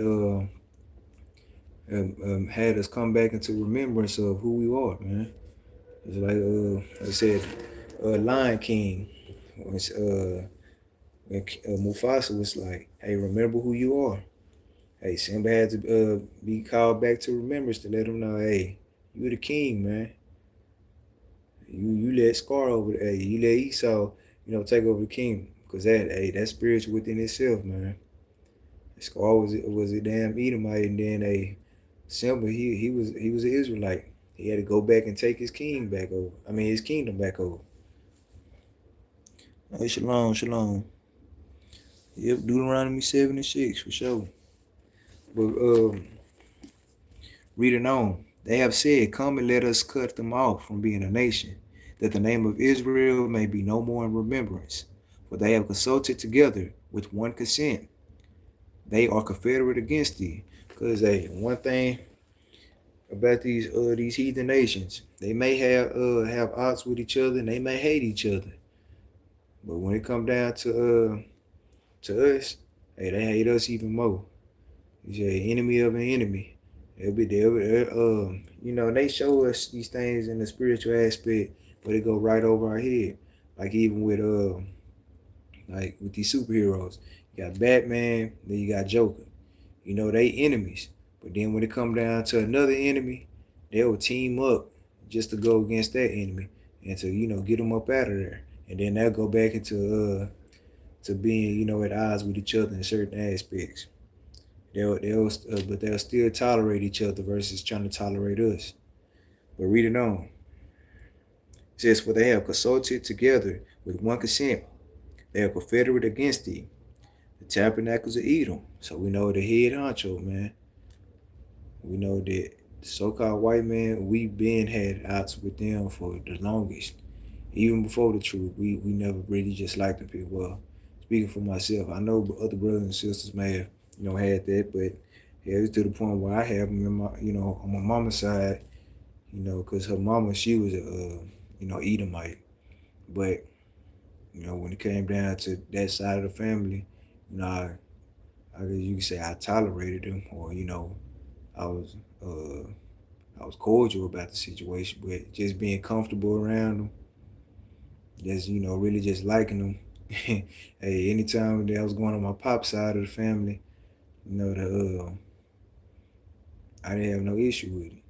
had us come back into remembrance of who we are, man. It's like I said, Lion King, when Mufasa was like, hey, remember who you are. Hey, Simba had to be called back to remembrance to let him know, hey, you the king, man. You let Scar over there, hey, you let Esau, take over the kingdom. Because that's spiritual within itself, man. Scar was a damn Edomite, and then Simba, he was an Israelite. He had to go back and take his king back over. I mean, his kingdom back over. Hey, shalom. Yep, Deuteronomy 7:6 for sure. But reading on, they have said, come and let us cut them off from being a nation, that the name of Israel may be no more in remembrance. For they have consulted together with one consent. They are confederate against thee. Because one thing about these heathen nations, they may have odds with each other, and they may hate each other. But when it come down to us, hey, they hate us even more. It's an enemy of an enemy. They show us these things in the spiritual aspect, but they go right over our head. Like even with these superheroes, you got Batman, then you got Joker. They enemies, but then when it come down to another enemy, they'll team up just to go against that enemy and to get them up out of there, and then they'll go back into to being at odds with each other in certain aspects. But they'll still tolerate each other versus trying to tolerate us. But reading on, it says, for they have consulted together with one consent. They are confederate against thee, the tabernacles of Edom. So we know the head honcho, man. We know that the so-called white man, we've been had outs with them for the longest. Even before the truth, we never really just liked the people. Well, speaking for myself, I know other brothers and sisters may have had that, but yeah, it's to the point where I have them in my, on my mama's side, because her mama, she was a, Edomite. But, when it came down to that side of the family, I guess you could say I tolerated them, or, I was cordial about the situation, but just being comfortable around them, just, really just liking them, Hey, anytime that I was going on my pop side of the family, I didn't have no issue with it.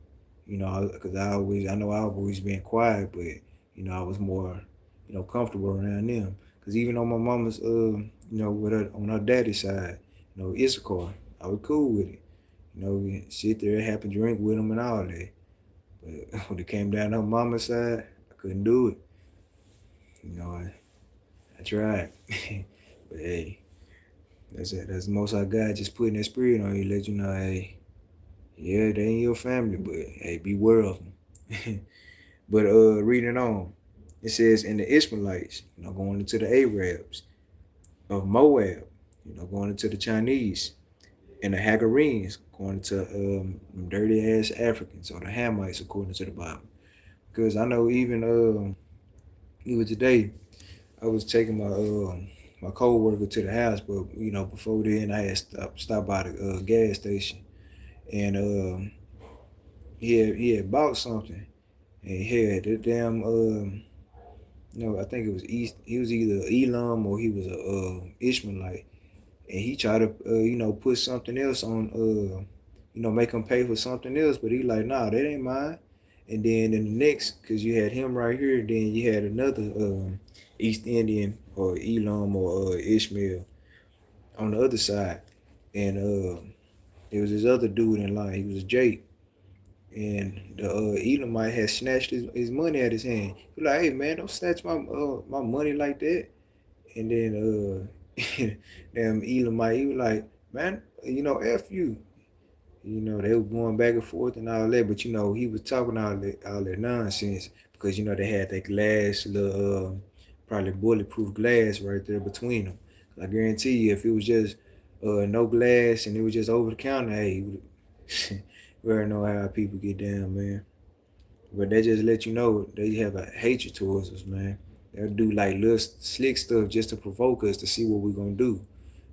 Because I know I've always been quiet, but I was more, comfortable around them. Because even on my mama's, with her on her daddy's side, Issachar, I was cool with it. We sit there, have a drink with them and all that. But when it came down to her mama's side, I couldn't do it. I tried. But hey, that's it. That's the most I got. Just putting that spirit on you, let you know, hey, yeah, they ain't your family, but hey, beware of them. But reading on, it says, in the Ishmaelites, going into the Arabs of Moab, going into the Chinese, and the Hagarenes, going to dirty ass Africans or the Hamites, according to the Bible. Because I know even today, I was taking my co-worker to the house, but before then I had stopped by the gas station, and he had bought something, and he had that damn I think it was East. He was either Elam or he was a Ishmaelite, and he tried to put something else on make him pay for something else, but he like, nah, that ain't mine. And then in the next, because you had him right here, then you had another East Indian or Elam or Ishmael on the other side, and there was this other dude in line. He was Jake, and the Elamite had snatched his money out his hand. He was like, hey man, don't snatch my money like that. And then damn Elamite, he was like, man, F you. They were going back and forth and all that, but he was talking all that nonsense because they had that glass, little probably bulletproof glass right there between them. I guarantee you, if it was just no glass and it was just over the counter, hey, we already know how people get down, man. But they just let you know they have a hatred towards us, man. They'll do like little slick stuff just to provoke us to see what we're gonna do,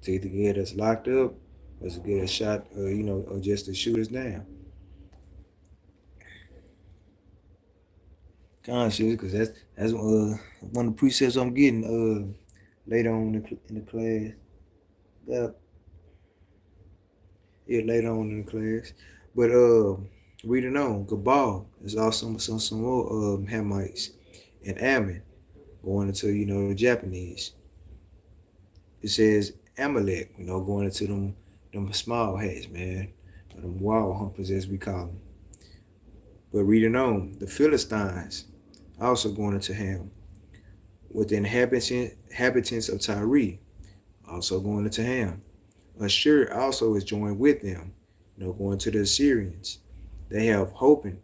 to either get us locked up or to get us shot, or just to shoot us down. Conscious, because that's one of the precepts I'm getting later on in the class. Yeah, yeah, later on in the class. But reading on, Gabal is also some more Hamites and Ammon going into the Japanese. It says Amalek, going into them small hats, man, or them wild humpers as we call them. But reading on, the Philistines also going into Ham, with the inhabitants of Tyre also going into Ham. Ashur also is joined with them, going to the Assyrians. They have Hopin,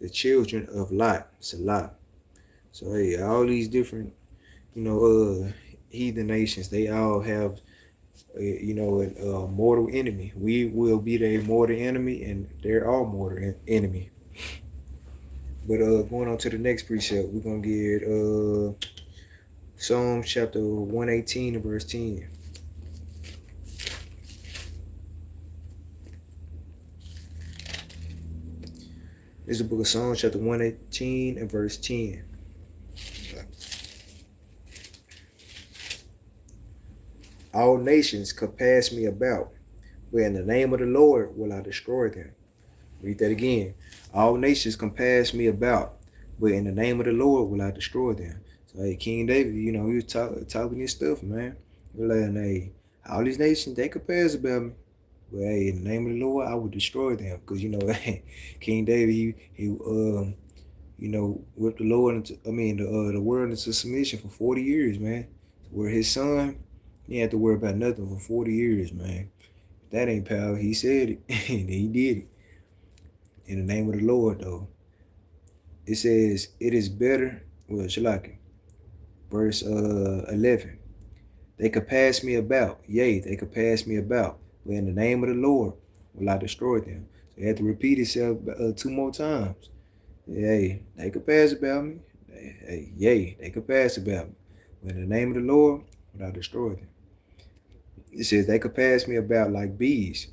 the children of Lot, Salah. So hey, all these different, heathen nations, they all have, a mortal enemy. We will be their mortal enemy, and they're our mortal enemy. But going on to the next precept, we're gonna get Psalm chapter 118 and verse 10. This is the book of Psalms, chapter 118 and verse 10. All nations compass me about, but in the name of the Lord will I destroy them. Read that again. All nations compass me about, but in the name of the Lord will I destroy them. So hey, King David, he was talking this stuff, man. He was like, hey, all these nations, they compass about me. But hey, in the name of the Lord, I will destroy them. Because King David, he whipped the Lord the world into submission for 40 years, man. Where his son, he had to worry about nothing for 40 years, man. That ain't power. He said it, and he did it. In the name of the Lord, though. It says, it is better, Shalaki, verse 11. They could pass me about. Yea, they could pass me about. But in the name of the Lord will I destroy them. So it had to repeat itself 2 more times. Yea, they could pass about me. Hey, yea, they could pass about me. But in the name of the Lord will I destroy them. It says they could pass me about like bees.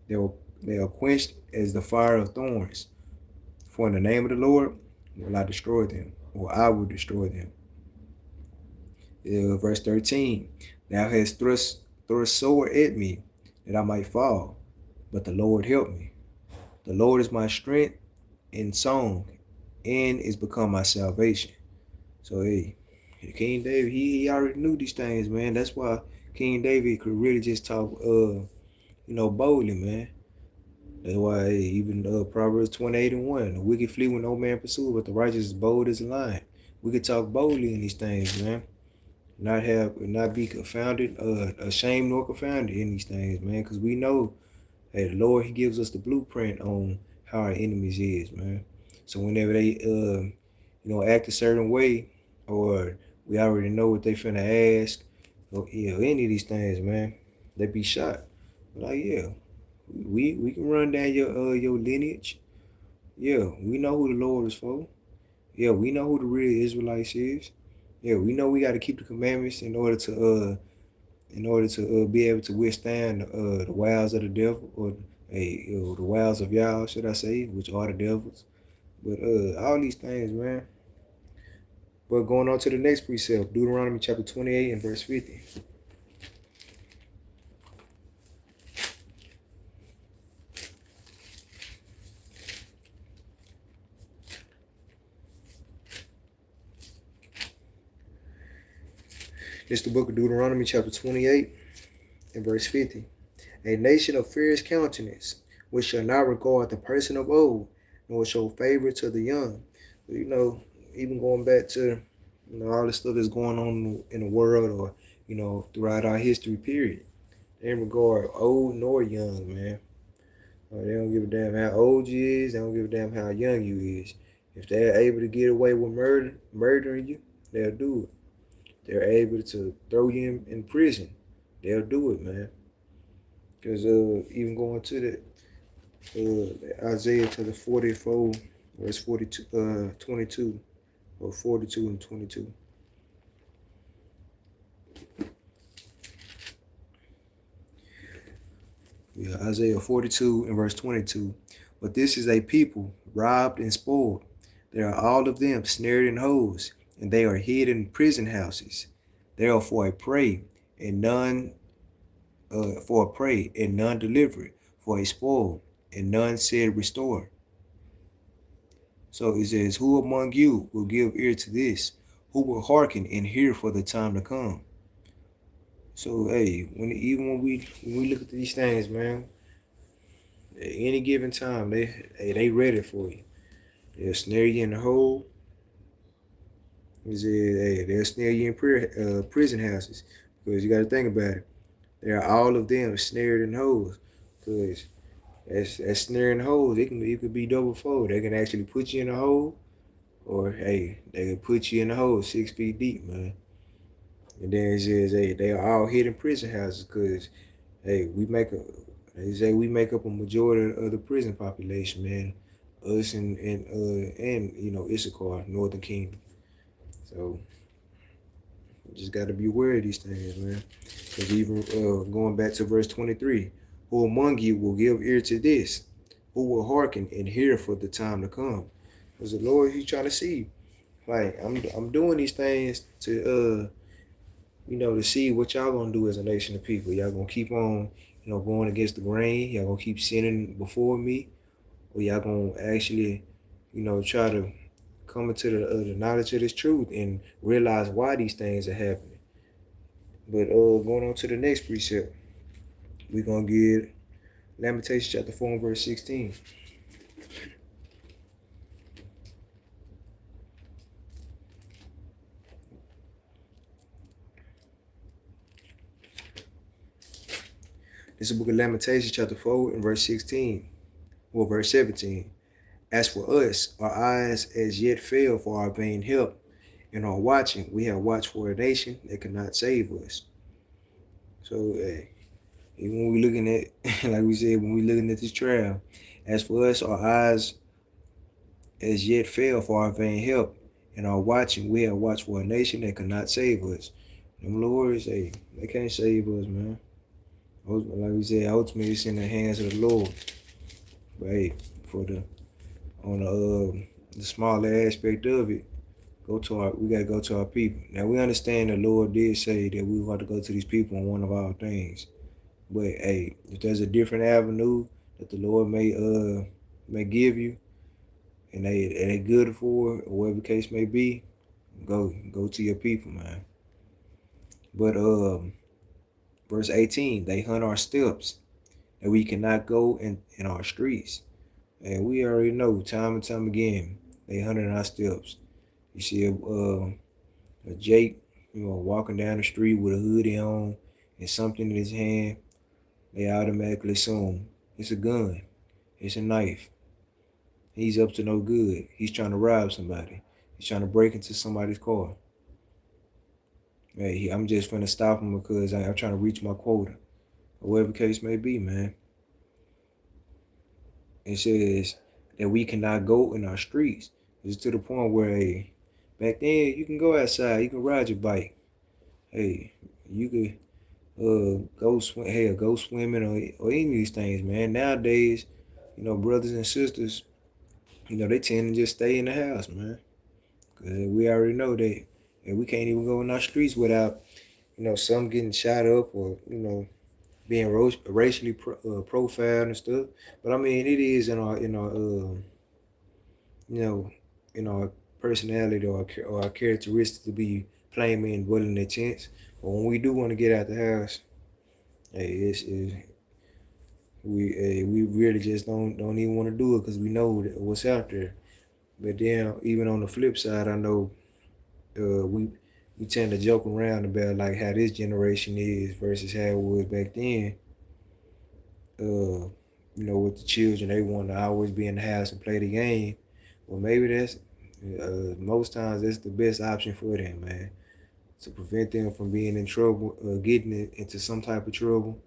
They are quenched as the fire of thorns. For in the name of the Lord will I destroy them, or I will destroy them. Verse 13. Thou hast thrust sore at me, that I might fall, but the Lord helped me. The Lord is my strength and song, and is become my salvation. So hey, King David, he already knew these things, man. That's why King David could really just talk, boldly, man. That's why even Proverbs 28:1, the wicked flee when no man pursues, but the righteous is bold as a lion. We could talk boldly in these things, man. Not be confounded, ashamed nor confounded in these things, man. Because we know, hey, the Lord, He gives us the blueprint on how our enemies is, man. So whenever they, act a certain way, or we already know what they finna ask, or any of these things, man, they be shot. Like, yeah, we can run down your lineage. Yeah, we know who the Lord is for. Yeah, we know who the real Israelites is. Yeah, we know we got to keep the commandments in order to be able to withstand the wiles of the devil, or the wiles of Yah, should I say, which are the devils. But all these things, man. But going on to the next precept, Deuteronomy chapter 28 and verse 50. It's the book of Deuteronomy chapter 28 and verse 50. A nation of fierce countenance, which shall not regard the person of old, nor show favor to the young. Even going back to all the stuff that's going on in the world, or throughout our history period. They don't regard old nor young, man. They don't give a damn how old you is. They don't give a damn how young you is. If they're able to get away with murdering you, they'll do it. They're able to throw you in prison, they'll do it, man. Because even going to Isaiah to the 44, verse 42, 22, or 42 and 22. Yeah, Isaiah 42 and verse 22. But this is a people robbed and spoiled. They are all of them snared in holes, and they are hid in prison houses. They are for a prey, and none delivered, for a spoil, and none said restore. So it says, who among you will give ear to this? Who will hearken and hear for the time to come? So hey, when we look at these things, man, at any given time, they ready for you. They'll snare you in the hole. They'll snare you in prison houses, because you got to think about it. They are all of them snared in holes, because that's snaring holes. It could be double fold. They can actually put you in a hole, or hey, they can put you in a hole 6 feet deep, man. And then it says, hey, they are all hidden prison houses, because hey, they say we make up a majority of the prison population, man. Us and Issachar, Northern Kingdom. So you just got to be aware of these things, man. Because even going back to verse 23, who among you will give ear to this? Who will hearken and hear for the time to come? Because the Lord, He's trying to see, like, I'm doing these things to to see what y'all gonna do as a nation of people. Y'all gonna keep on, going against the grain. Y'all gonna keep sinning before me, or y'all gonna actually, try to come into the knowledge of this truth and realize why these things are happening. But going on to the next precept, we're gonna get Lamentations chapter 4 and verse 16. This is the book of Lamentations chapter 4 and verse 16. Well, verse 17. As for us, our eyes as yet fail for our vain help, and our watching, we have watched for a nation that cannot save us. So, even when we're looking at, like we said, when we're looking at this trial, as for us, our eyes as yet fail for our vain help, and our watching, we have watched for a nation that cannot save us. Them Lords, they can't save us, man. Like we said, ultimately it's in the hands of the Lord. But hey, on the smaller aspect of it, we gotta go to our people. Now we understand the Lord did say that we want to go to these people in one of our things. But hey, if there's a different avenue that the Lord may give you and they good for it, or whatever the case may be, go to your people, man. But verse 18, they hunt our steps, and we cannot go in our streets. And we already know time and time again, they hunting our steps. You see a Jake, walking down the street with a hoodie on and something in his hand, they automatically assume it's a gun, it's a knife. He's up to no good. He's trying to rob somebody. He's trying to break into somebody's car. Hey, I'm just finna stop him because I'm trying to reach my quota, or whatever the case may be, man. It says that we cannot go in our streets. It's to the point where, hey, back then you can go outside, you can ride your bike. Hey, you could go swimming or any of these things, man. Nowadays, brothers and sisters, they tend to just stay in the house, man. Cause we already know that, and we can't even go in our streets without, some getting shot up or being racially profiled and stuff. But I mean, it is you know, in our personality or our characteristics to be plain men dwelling in tents. But when we do want to get out the house, hey, we really just don't even want to do it because we know what's out there. But then even on the flip side, I know we tend to joke around about like how this generation is versus how it was back then. With the children, they want to always be in the house and play the game. Well, maybe that's most times that's the best option for them, man, to prevent them from being in trouble, getting into some type of trouble.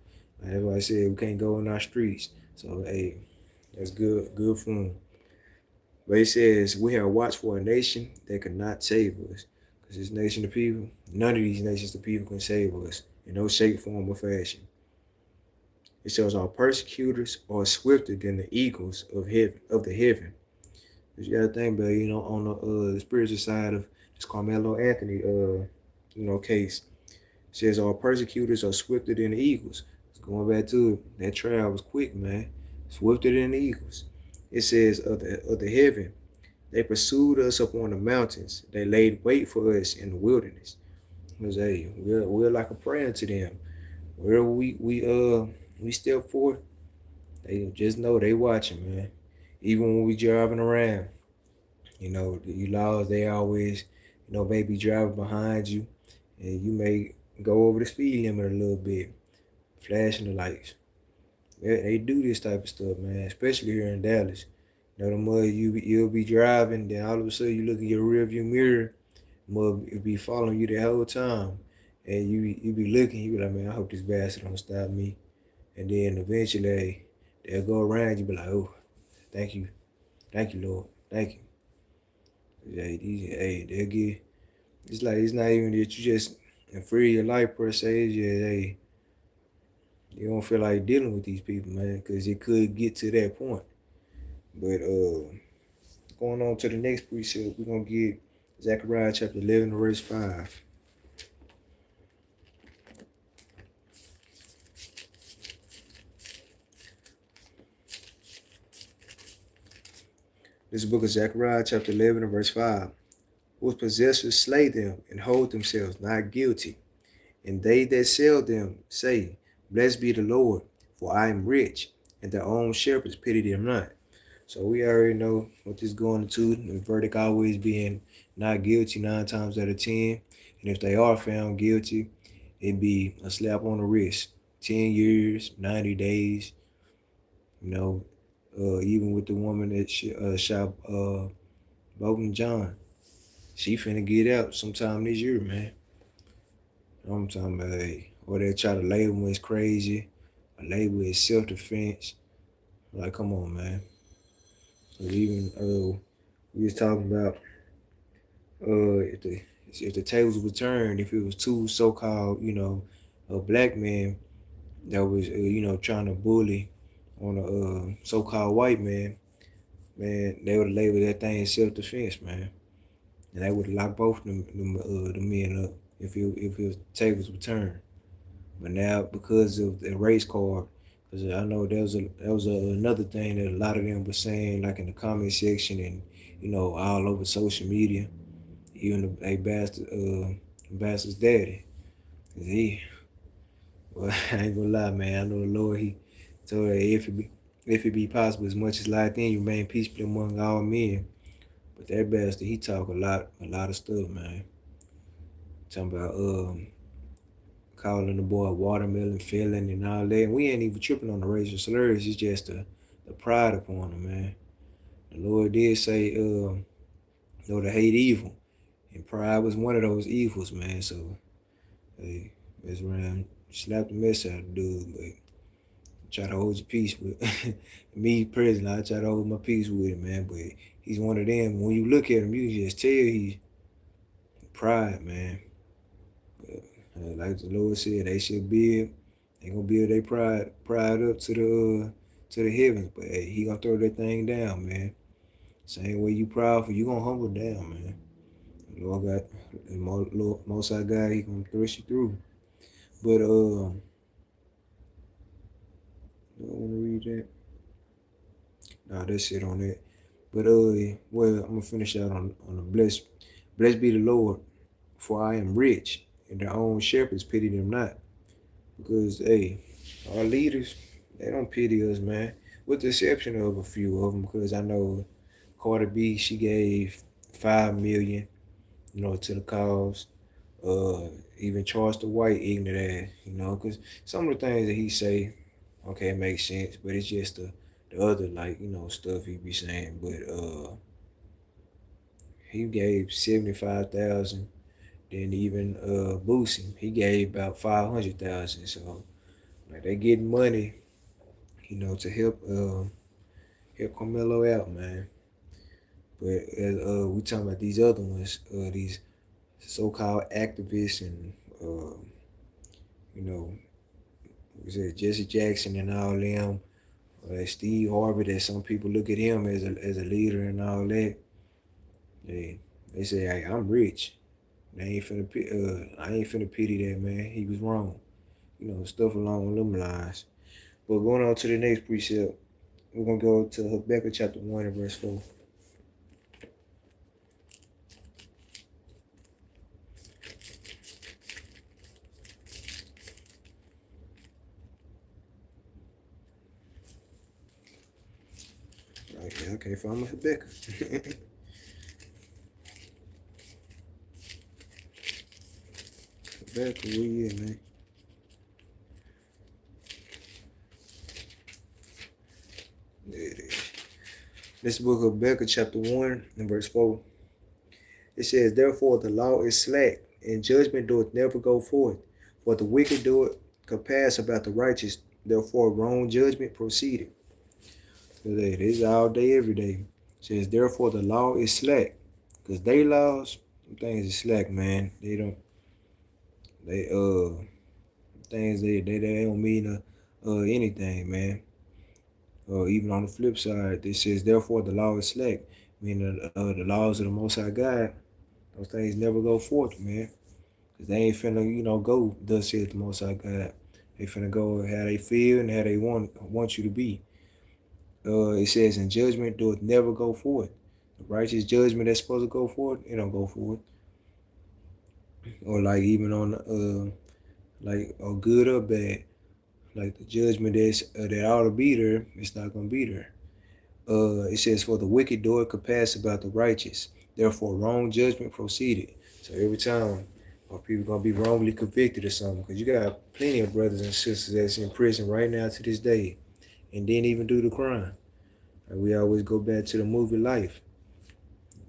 Like I said, we can't go in our streets. So hey, that's good for them. But it says we have watched for a nation that could not save us. Because this nation of people, none of these nations of people can save us in no shape, form, or fashion. It says our persecutors are swifter than the eagles of the heaven. But you gotta think about, on the spiritual side of this Carmelo Anthony case. It says our persecutors are swifter than the eagles. Going back to it, that trial was quick, man. Swifter than the eagles. It says of the heaven, they pursued us up on the mountains. They laid wait for us in the wilderness. Because hey, we're like a prey to them. Wherever we step forth, they just know they watching, man. Even when we driving around, the laws, they always, maybe driving behind you, and you may go over the speed limit a little bit, flashing the lights. They do this type of stuff, man, especially here in Dallas. The mud you'll be driving, then all of a sudden you look in your rearview mirror, mud will be following you the whole time, and you be looking, you be like, man, I hope this bastard don't stop me, and then eventually they'll go around you, be like, oh, thank you, Lord, thank you. They'll get. It's like it's not even that you just free your life per se. It's just you don't feel like dealing with these people, man, because it could get to that point. But going on to the next precept, we're gonna get Zechariah chapter 11, verse 5. This book of Zechariah chapter 11, verse 5. Whose possessors slay them and hold themselves not guilty, and they that sell them say, blessed be the Lord, for I am rich, and their own shepherds pity them not. So we already know what this is going into. The verdict always being not guilty 9 times out of 10. And if they are found guilty, it'd be a slap on the wrist. 10 years, 90 days. Even with the woman that shot Bolton John, she finna get out sometime this year, man. I'm talking about, or they try to label me as crazy, or label it as self-defense. Like, come on, man. Or even we was talking about if the tables were turned, if it was 2 so-called, black men that was trying to bully on a so-called white man, they would label that thing self-defense, man. and they would lock both the men up if tables were turned. But now because of the race card, because I know another thing that a lot of them were saying, like in the comment section and all over social media, even a bastard's daddy, 'cause well, I ain't gonna lie, man. I know the Lord, He told her if it be possible, as much as life in you, remain peaceable among all men. But that bastard, he talk a lot of stuff, man. Talking about calling the boy a watermelon felon and all that. And we ain't even tripping on the racial slurs. It's just the pride upon him, man. The Lord did say, to hate evil, and pride was one of those evils, man. So, hey, mess around, slap the mess out of the dude, but try to hold your peace with me personally. I try to hold my peace with him, man. But he's one of them. When you look at him, you can just tell he's pride, man. Like the Lord said, they gonna build their pride up to the heavens. But hey, he gonna throw that thing down, man. Same way you proud for, you gonna humble down, man. The Lord got the most High God, he gonna thrust you through. But do I wanna read that? Nah, that's it on that. But well, I'm gonna finish out on the blessed be the Lord, for I am rich, and their own shepherds pity them not. Because hey, our leaders, they don't pity us, man. With the exception of a few of them, because I know Carter B, she gave 5 million, to the cause. Uh, Even Charles the White ignorant ass, because some of the things that he say, okay, it makes sense, but it's just the other like stuff he be saying. But he gave 75,000. Then even Boosie, he gave about 500,000. So like they getting money, to help Carmelo out, man. But we talking about these other ones, these so-called activists and you know, was it Jesse Jackson and all them, Steve Harvey, that some people look at him as a leader and all that. They say, hey, I'm rich. I ain't finna pity that, man. He was wrong. Stuff along them lines. But going on to the next precept, we're gonna go to Habakkuk chapter 1 and verse 4. Right here, I can't find my Habakkuk. Habakkuk, where you at, man? There it is. This book of Habakkuk chapter 1 and verse 4. It says, therefore the law is slack, and judgment doeth never go forth. For the wicked doeth compass about the righteous, therefore wrong judgment proceeded. This is all day, every day. It says, therefore the law is slack. Because they laws, things is slack, man. They things they don't mean anything, man. Even on the flip side, it says, therefore the law is slack. Meaning the laws of the Most High God, those things never go forth, man. Because they ain't finna, go, thus saith the Most High God. They finna go how they feel and how they want you to be. It says, in judgment doeth never go forth. The righteous judgment that's supposed to go forth, it don't go forth. Or like even on like or good or bad, like the judgment that ought to be there, it's not gonna be there. It says, for the wicked doeth compass about the righteous, therefore wrong judgment proceeded. So every time people gonna be wrongly convicted or something, because you got plenty of brothers and sisters that's in prison right now to this day and didn't even do the crime. And we always go back to the movie Life.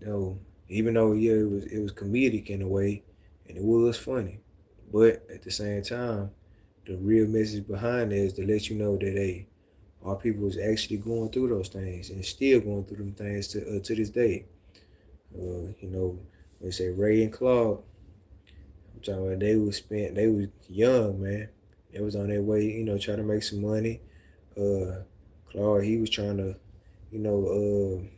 Even though it was comedic in a way, and it was funny, but at the same time, the real message behind it is to let you know that hey, our people is actually going through those things and still going through them things to this day. They say Ray and Claude. I'm talking about they was young, man. They was on their way, trying to make some money. Claude, he was trying to,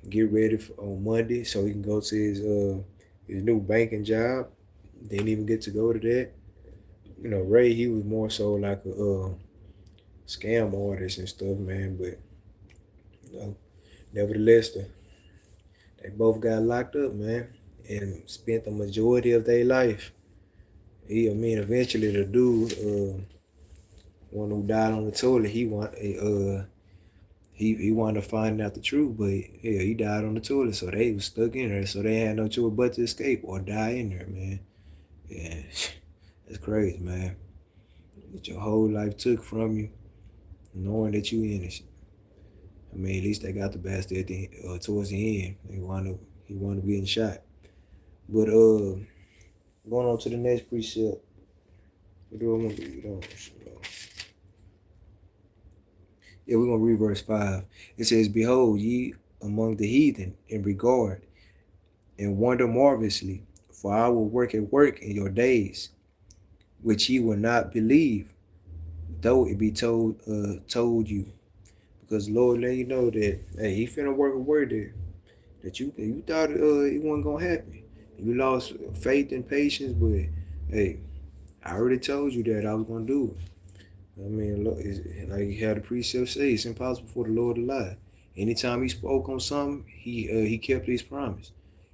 get ready on Monday so he can go to his his new banking job. Didn't even get to go to that. Ray, he was more so like a scam artist and stuff, man. But nevertheless, they both got locked up, man, and spent the majority of their life. Eventually the dude, one who died on the toilet, he wanted to find out the truth, but yeah, he died on the toilet, so they was stuck in there, so they had no choice but to escape or die in there, man. Yeah, that's crazy, man. That your whole life took from you, knowing that you innocent. At least they got the bastard at towards the end. He wanted to be shot. But going on to the next precept. What do I want to do? Yeah, we're gonna read verse 5. It says, "Behold, ye among the heathen in regard, and wonder marvelously, for I will work in your days, which ye will not believe, though it be told you." Because the Lord let you know that, hey, he finna work a word there that you thought it wasn't gonna happen. You lost faith and patience, but hey, I already told you that I was gonna do it. Like how the precept say, it's impossible for the Lord to lie. Anytime he spoke on something, he kept his promise.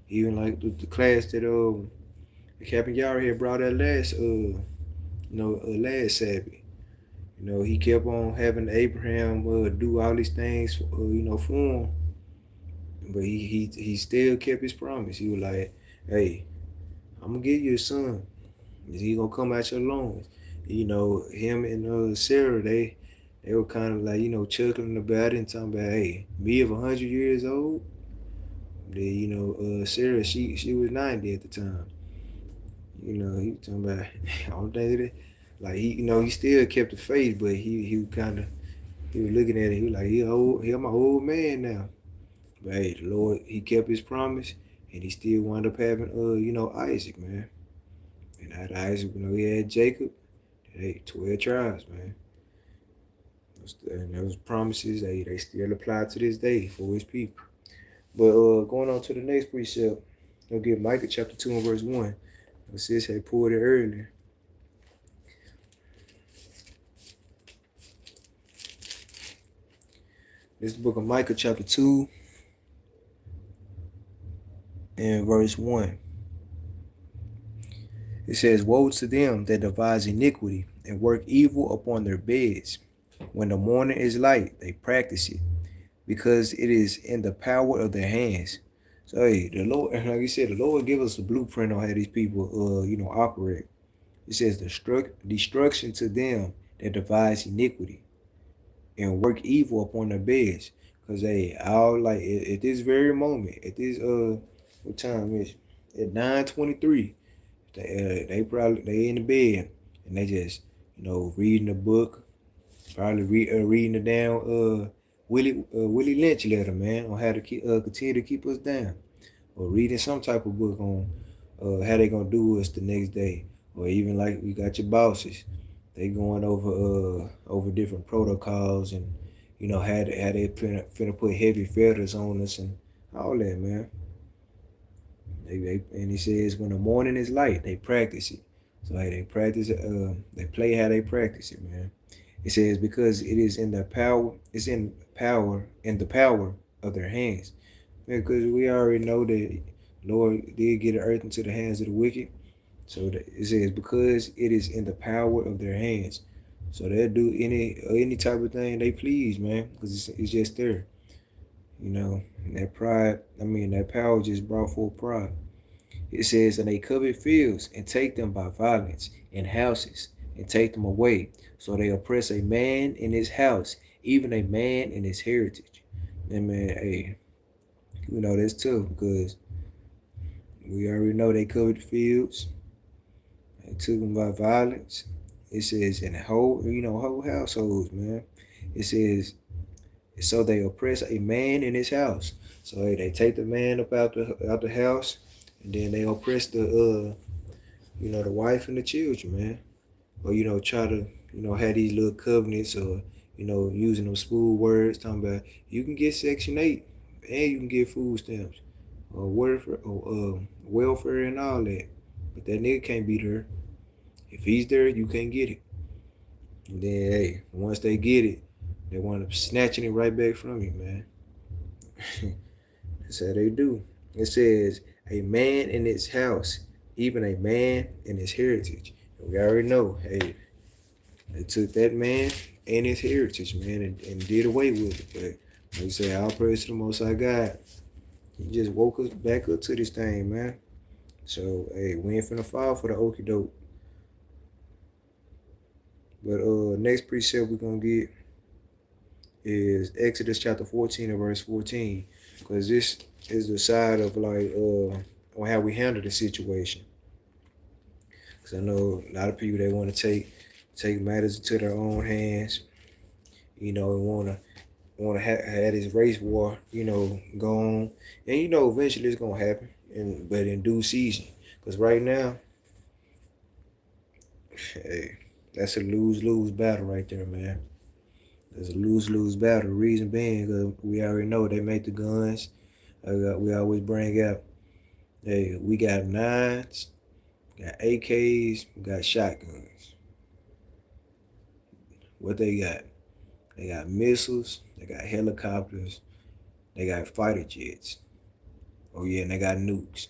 Even like the class that Captain Yahri had brought that last Sabbath. He kept on having Abraham do all these things, for him, but he still kept his promise. He was like, "Hey, I'm gonna give you a son. He gonna come out your loins." Him and Sarah, they were kind of like chuckling about it and talking about, "Hey, me of 100 years old." Then Sarah, she was 90 at the time. He was talking about I don't think that, like he still kept the faith, but he was looking at it. He was like, he my old man now. But hey, the Lord, he kept his promise, and he still wound up having Isaac, man. And after Isaac, he had Jacob. Hey, 12 tribes, man. And those promises, they still apply to this day for his people. But going on to the next precept, we'll get Micah chapter 2 and verse 1. Sis had pulled it earlier. This is the book of Micah chapter 2 and verse 1. It says, "Woe to them that devise iniquity and work evil upon their beds. When the morning is light, they practice it, because it is in the power of their hands." So hey, the Lord, like you said, the Lord give us a blueprint on how these people operate. It says destruction to them that devise iniquity and work evil upon their beds. Cause hey, all like at this very moment, at this what time is it? At 9:23, they in the bed and they just reading a book, probably reading the damn Willie Lynch letter, man, on how to continue to keep us down, or reading some type of book on how they gonna do us the next day, or even like we got your bosses, they going over different protocols and how they finna put heavy fetters on us and all that, man. And he says when the morning is light, they practice it. So hey, they practice it. They play how they practice it, man. It says because it is in the power. It's in the power of their hands. Because we already know that Lord did get the earth into the hands of the wicked. So it says because it is in the power of their hands. So they'll do any type of thing they please, man, because it's just there. That pride, that power just brought forth pride. It says, and they covet fields and take them by violence, and houses and take them away. So they oppress a man in his house, even a man in his heritage. And man, hey, that's tough because we already know they covered the fields. They took them by violence. It says in the whole households, man. It says, so they oppress a man in his house. So hey, they take the man up out the house, and then they oppress the the wife and the children, man. Or try to have these little covenants, or using those school words talking about you can get Section 8 and you can get food stamps, or welfare and all that. But that nigga can't be there. If he's there, you can't get it. And then, hey, once they get it, they want to snatching it right back from you, man. That's how they do. It says, a man in his house, even a man in his heritage. And we already know, hey, they took that man and his heritage, man, and did away with it. But like I say, all praise to the Most High God. He just woke us back up to this thing, man. So, hey, we ain't finna fall for the okie doke. But next precept we're gonna get is Exodus chapter 14 and verse 14. Because this is the side of like on how we handle the situation. Because I know a lot of people, they want to take matters into their own hands, and want to have this race war, go on, and eventually it's gonna happen, but in due season. Because right now, hey, that's a lose battle right there, man. There's a lose battle. The reason being, because we already know they make the guns. We always bring out, hey, we got nines, got AKs, we got shotguns. What they got? They got missiles, they got helicopters, they got fighter jets. Oh yeah, and they got nukes.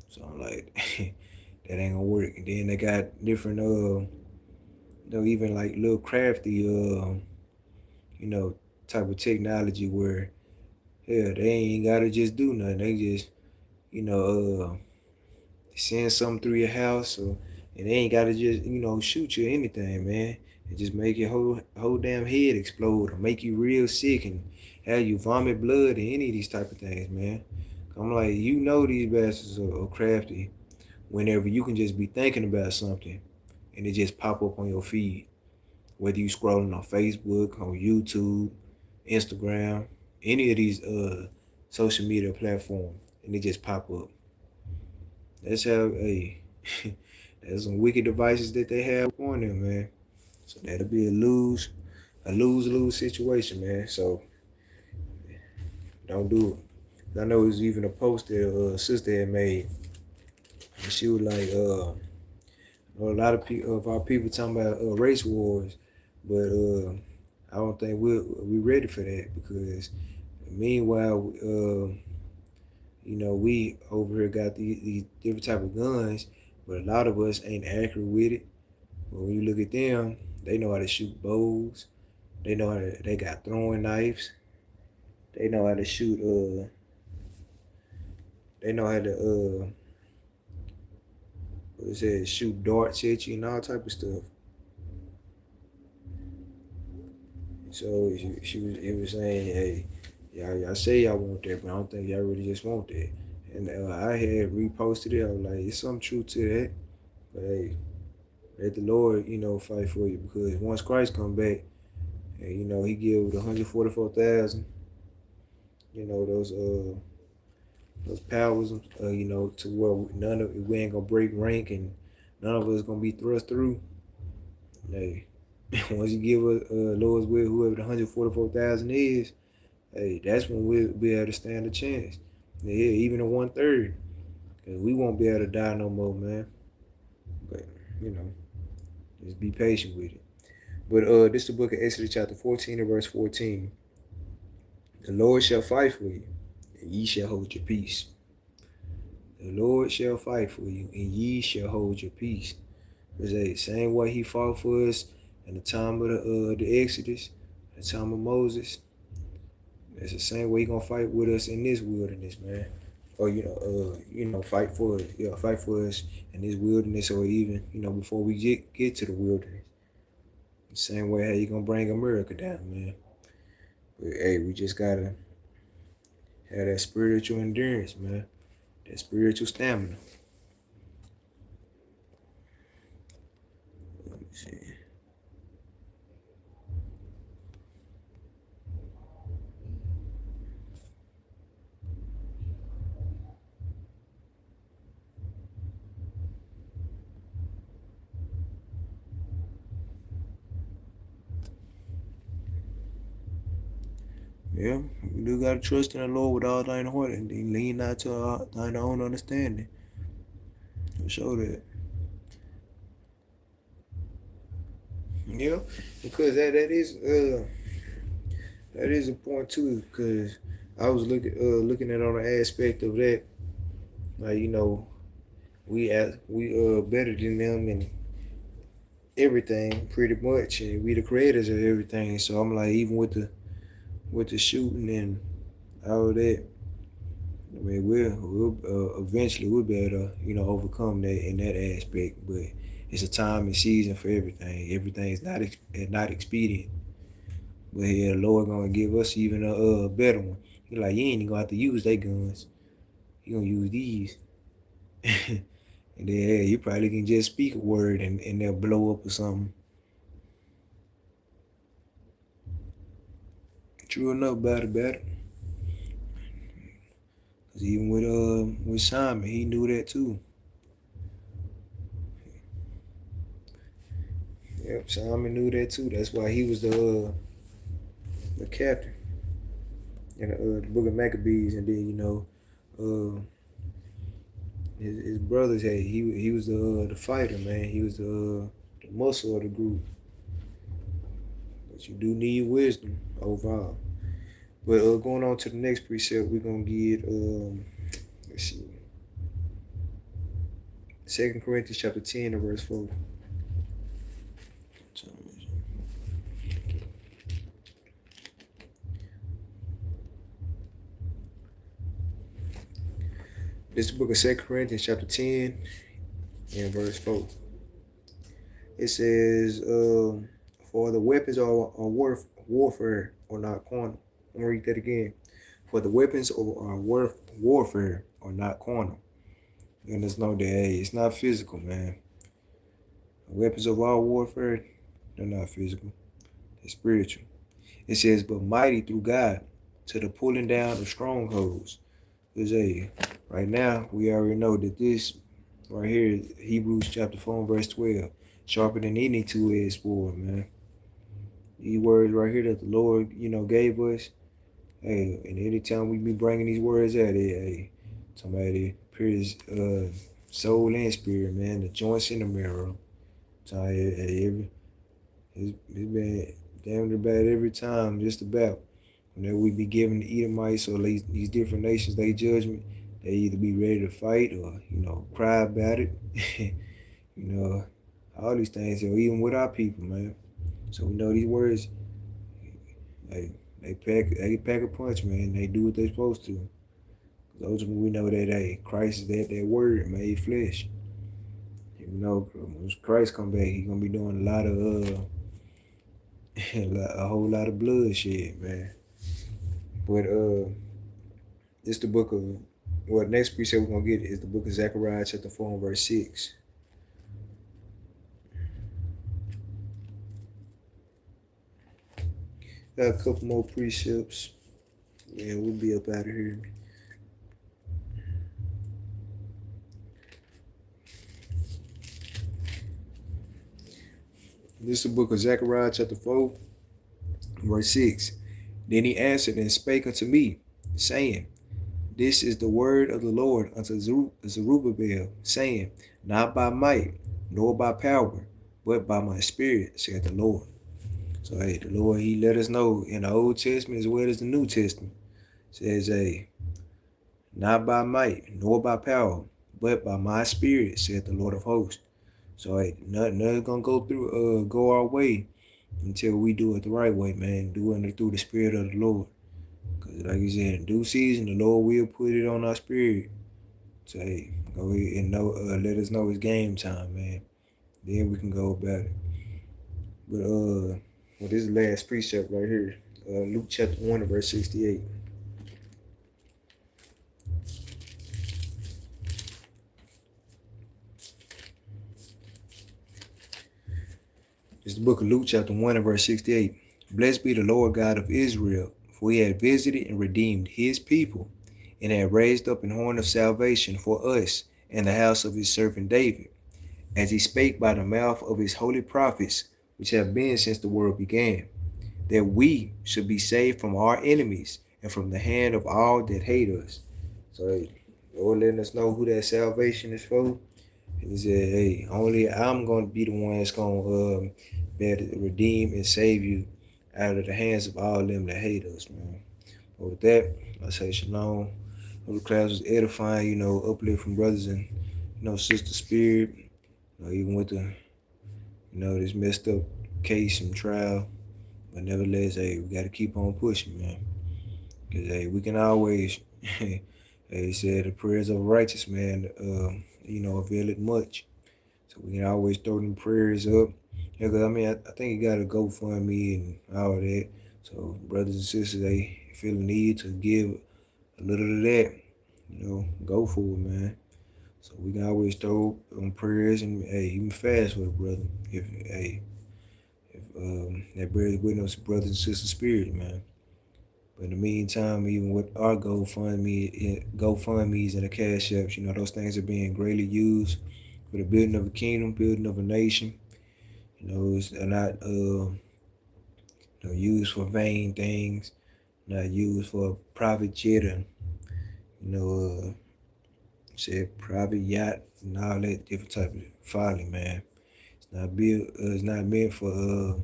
So I'm like, that ain't gonna work. And then they got different, even like little crafty, type of technology where, hell, they ain't gotta just do nothing. They just, send something through your house, and they ain't gotta just, shoot you or anything, man. And just make your whole damn head explode or make you real sick and have you vomit blood and any of these type of things, man. I'm like, these bastards are crafty whenever you can just be thinking about something and it just pop up on your feed. Whether you scrolling on Facebook, on YouTube, Instagram, any of these social media platforms, and it just pop up. That's how, hey, there's some wicked devices that they have on them, man. So that'll be a lose situation, man. So don't do it. I know it was even a post that sister had made. And she was like, a lot of our people talking about race wars, but I don't think we ready for that, because meanwhile, we over here got these different type of guns, but a lot of us ain't accurate with it. But when you look at them, they know how to shoot bows. They got throwing knives. They know how to shoot. They know how to shoot darts at you and all type of stuff. So it was saying, hey, y'all say y'all want that, but I don't think y'all really just want that. And I had reposted it. I was like, it's some truth to that. But hey, let the Lord, fight for you, because once Christ come back, and he give the 144,000, those powers, to where we ain't gonna break rank and none of us gonna be thrust through. Hey, once you give us Lord's will, whoever the 144,000 is, hey, that's when we'll be able to stand a chance. Yeah, even a 1/3, because we won't be able to die no more, man. But just be patient with it. But this is the book of Exodus chapter 14 and verse 14. The Lord shall fight for you, and ye shall hold your peace. The Lord shall fight for you, and ye shall hold your peace. Because the same way he fought for us in the time of the Exodus, the time of Moses, that's the same way he gonna fight with us in this wilderness, man. Or fight for us, fight for us in this wilderness, or even before we get to the wilderness. The same way how you gonna bring America down, man. But hey, we just gotta have that spiritual endurance, man. That spiritual stamina. Let me see. Yeah, we do gotta trust in the Lord with all thine heart and then lean not to thine own understanding. Show that. Yeah, because that is a point too. Because I was looking at on the aspect of that, like we better than them and everything pretty much, and we the creators of everything. So I'm like, even with the shooting and all of that, I mean, we'll eventually we'll be able to overcome that in that aspect. But it's a time and season for everything. Everything is not expedient. But yeah, the Lord gonna give us even a better one. He like, you ain't gonna have to use their guns. You gonna use these. And then yeah, you probably can just speak a word and they'll blow up or something. True enough, about it. Cause even with Simon, he knew that too. Yep, Simon knew that too. That's why he was the captain in the Book of Maccabees, and then uh, his brothers had he was the fighter, man. He was the muscle of the group. But you do need wisdom overall. But going on to the next precept, we're gonna get let's see, 2 Corinthians chapter 10 and verse 4. This is the book of 2 Corinthians chapter 10 and verse 4. It says, for the weapons are warfare or not carnal. I'm gonna read that again. For the weapons are warfare or not carnal. And there's no that it's not physical, man. The weapons of our warfare, they're not physical. They're spiritual. It says, but mighty through God to the pulling down of strongholds. Because right now we already know that this right here, Hebrews chapter 4 verse 12, sharper than any two-edged sword, man. These words right here that the Lord, gave us. Hey, and anytime we be bringing these words out, somebody pierce soul and spirit, man. The joints in the marrow. So it's been damn about every time, just about. Whenever we be giving the Edomites or these different nations their judgment, they either be ready to fight or cry about it. All these things, even with our people, man. So we know these words, they pack a punch, man. They do what they're supposed to. Those we know that Christ is that word made flesh. When Christ come back, he's gonna be doing a lot of a whole lot of bloodshed, man. But this the book of next precept we're gonna get is the book of Zechariah chapter 4 and verse 6. Got a couple more precepts. Yeah, we'll be up out of here. This is the book of Zechariah chapter 4, verse 6. Then he answered and spake unto me, saying, this is the word of the Lord unto Jerubbaal, saying, not by might, nor by power, but by my spirit, said the Lord. So the Lord, he let us know in the Old Testament as well as the New Testament. Says, not by might, nor by power, but by my spirit, said the Lord of hosts. So nothing's gonna go our way until we do it the right way, man. Doing it through the spirit of the Lord. Because like you said, in due season, the Lord will put it on our spirit. So go ahead and let us know it's game time, man. Then we can go about it. But this is the last precept right here. Luke chapter 1 verse 68. This is the book of Luke chapter 1 and verse 68. Blessed be the Lord God of Israel, for he had visited and redeemed his people, and had raised up an horn of salvation for us and the house of his servant David, as he spake by the mouth of his holy prophets, which have been since the world began, that we should be saved from our enemies and from the hand of all that hate us. So, hey, Lord letting us know who that salvation is for. And he said, hey, only I'm going to be the one that's going to be able to redeem and save you out of the hands of all them that hate us, man. But with that, I say shalom. Hope the class was edifying, uplifting brothers and, sister spirit. Even with the, this messed up case and trial. But nevertheless, hey, we got to keep on pushing, man. Because, hey, we can always, hey, he said the prayers of a righteous man, avail it much. So we can always throw them prayers up. Yeah, because, I think you got to GoFundMe and all that. So brothers and sisters, they feel the need to give a little of that, go for it, man. So we can always throw prayers and, hey, even fast for the brother. If that bears witness to brothers and sisters spirit, man. But in the meantime, even with our GoFundMes and the Cash Apps, those things are being greatly used for the building of a kingdom, building of a nation. It's not used for vain things, not used for private jet and, said private yacht and all that different type of folly, man. It's not meant for a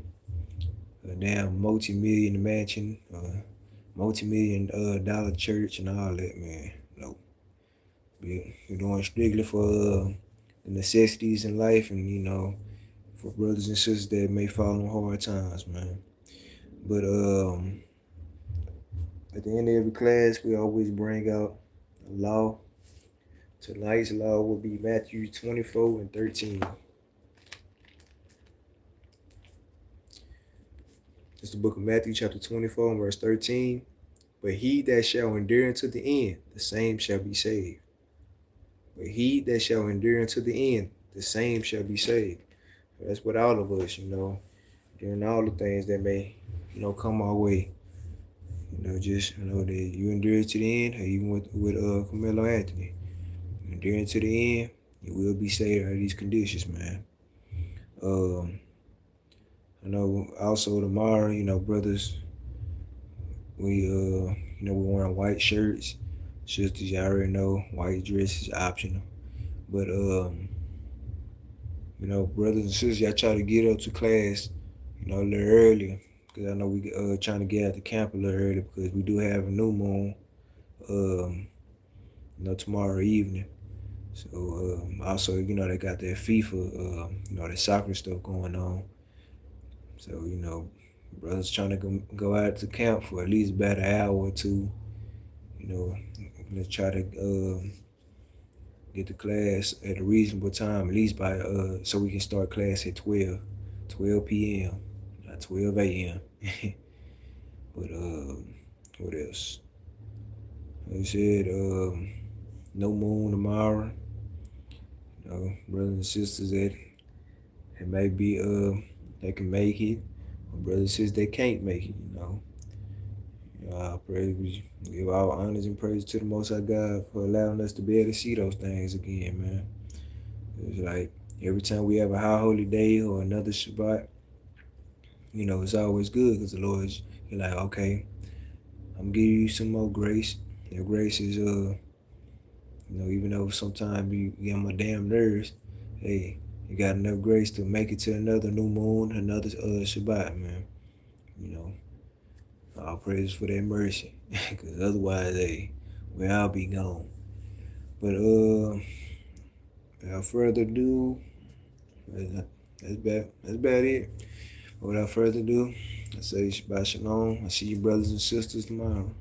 damn multi-million mansion, multi-million dollar church and all that, man. No. We're doing strictly for the necessities in life and, for brothers and sisters that may fall on hard times, man. But at the end of every class, we always bring out a law. Tonight's law will be Matthew 24:13. It's the book of Matthew, chapter 24, and verse 13. But he that shall endure unto the end, the same shall be saved. But he that shall endure unto the end, the same shall be saved. That's what all of us, during all the things that may, come our way. That you endure to the end, or even with Carmelo Anthony. Endure to the end, you will be saved out of these conditions, man. I know also tomorrow, brothers, we we're wearing white shirts. Sisters, you already know, white dress is optional. But brothers and sisters, y'all try to get up to class, a little earlier. Because I know we trying to get out the camp a little early because we do have a new moon, tomorrow evening. So also, they got that FIFA, that soccer stuff going on. So, brothers trying to go out to camp for at least about an hour or two. Let's try to get to class at a reasonable time, at least by so we can start class at 12 p.m., not 12 a.m. But what else? Like I said, no moon tomorrow. Brothers and sisters that it may be they can make it, or brothers and sisters that can't make it. I pray we give all honors and praise to the Most High God for allowing us to be able to see those things again, man. It's like every time we have a high holy day or another Shabbat, it's always good because the Lord's like, okay, I'm giving you some more grace. Your grace is, even though sometimes you get on my damn nerves, hey, you got enough grace to make it to another new moon, another Shabbat, man. All praise for that mercy, because otherwise, hey, we'll all be gone. But without further ado, that's about it. Without further ado, I say Shabbat Shalom. I see you brothers and sisters tomorrow.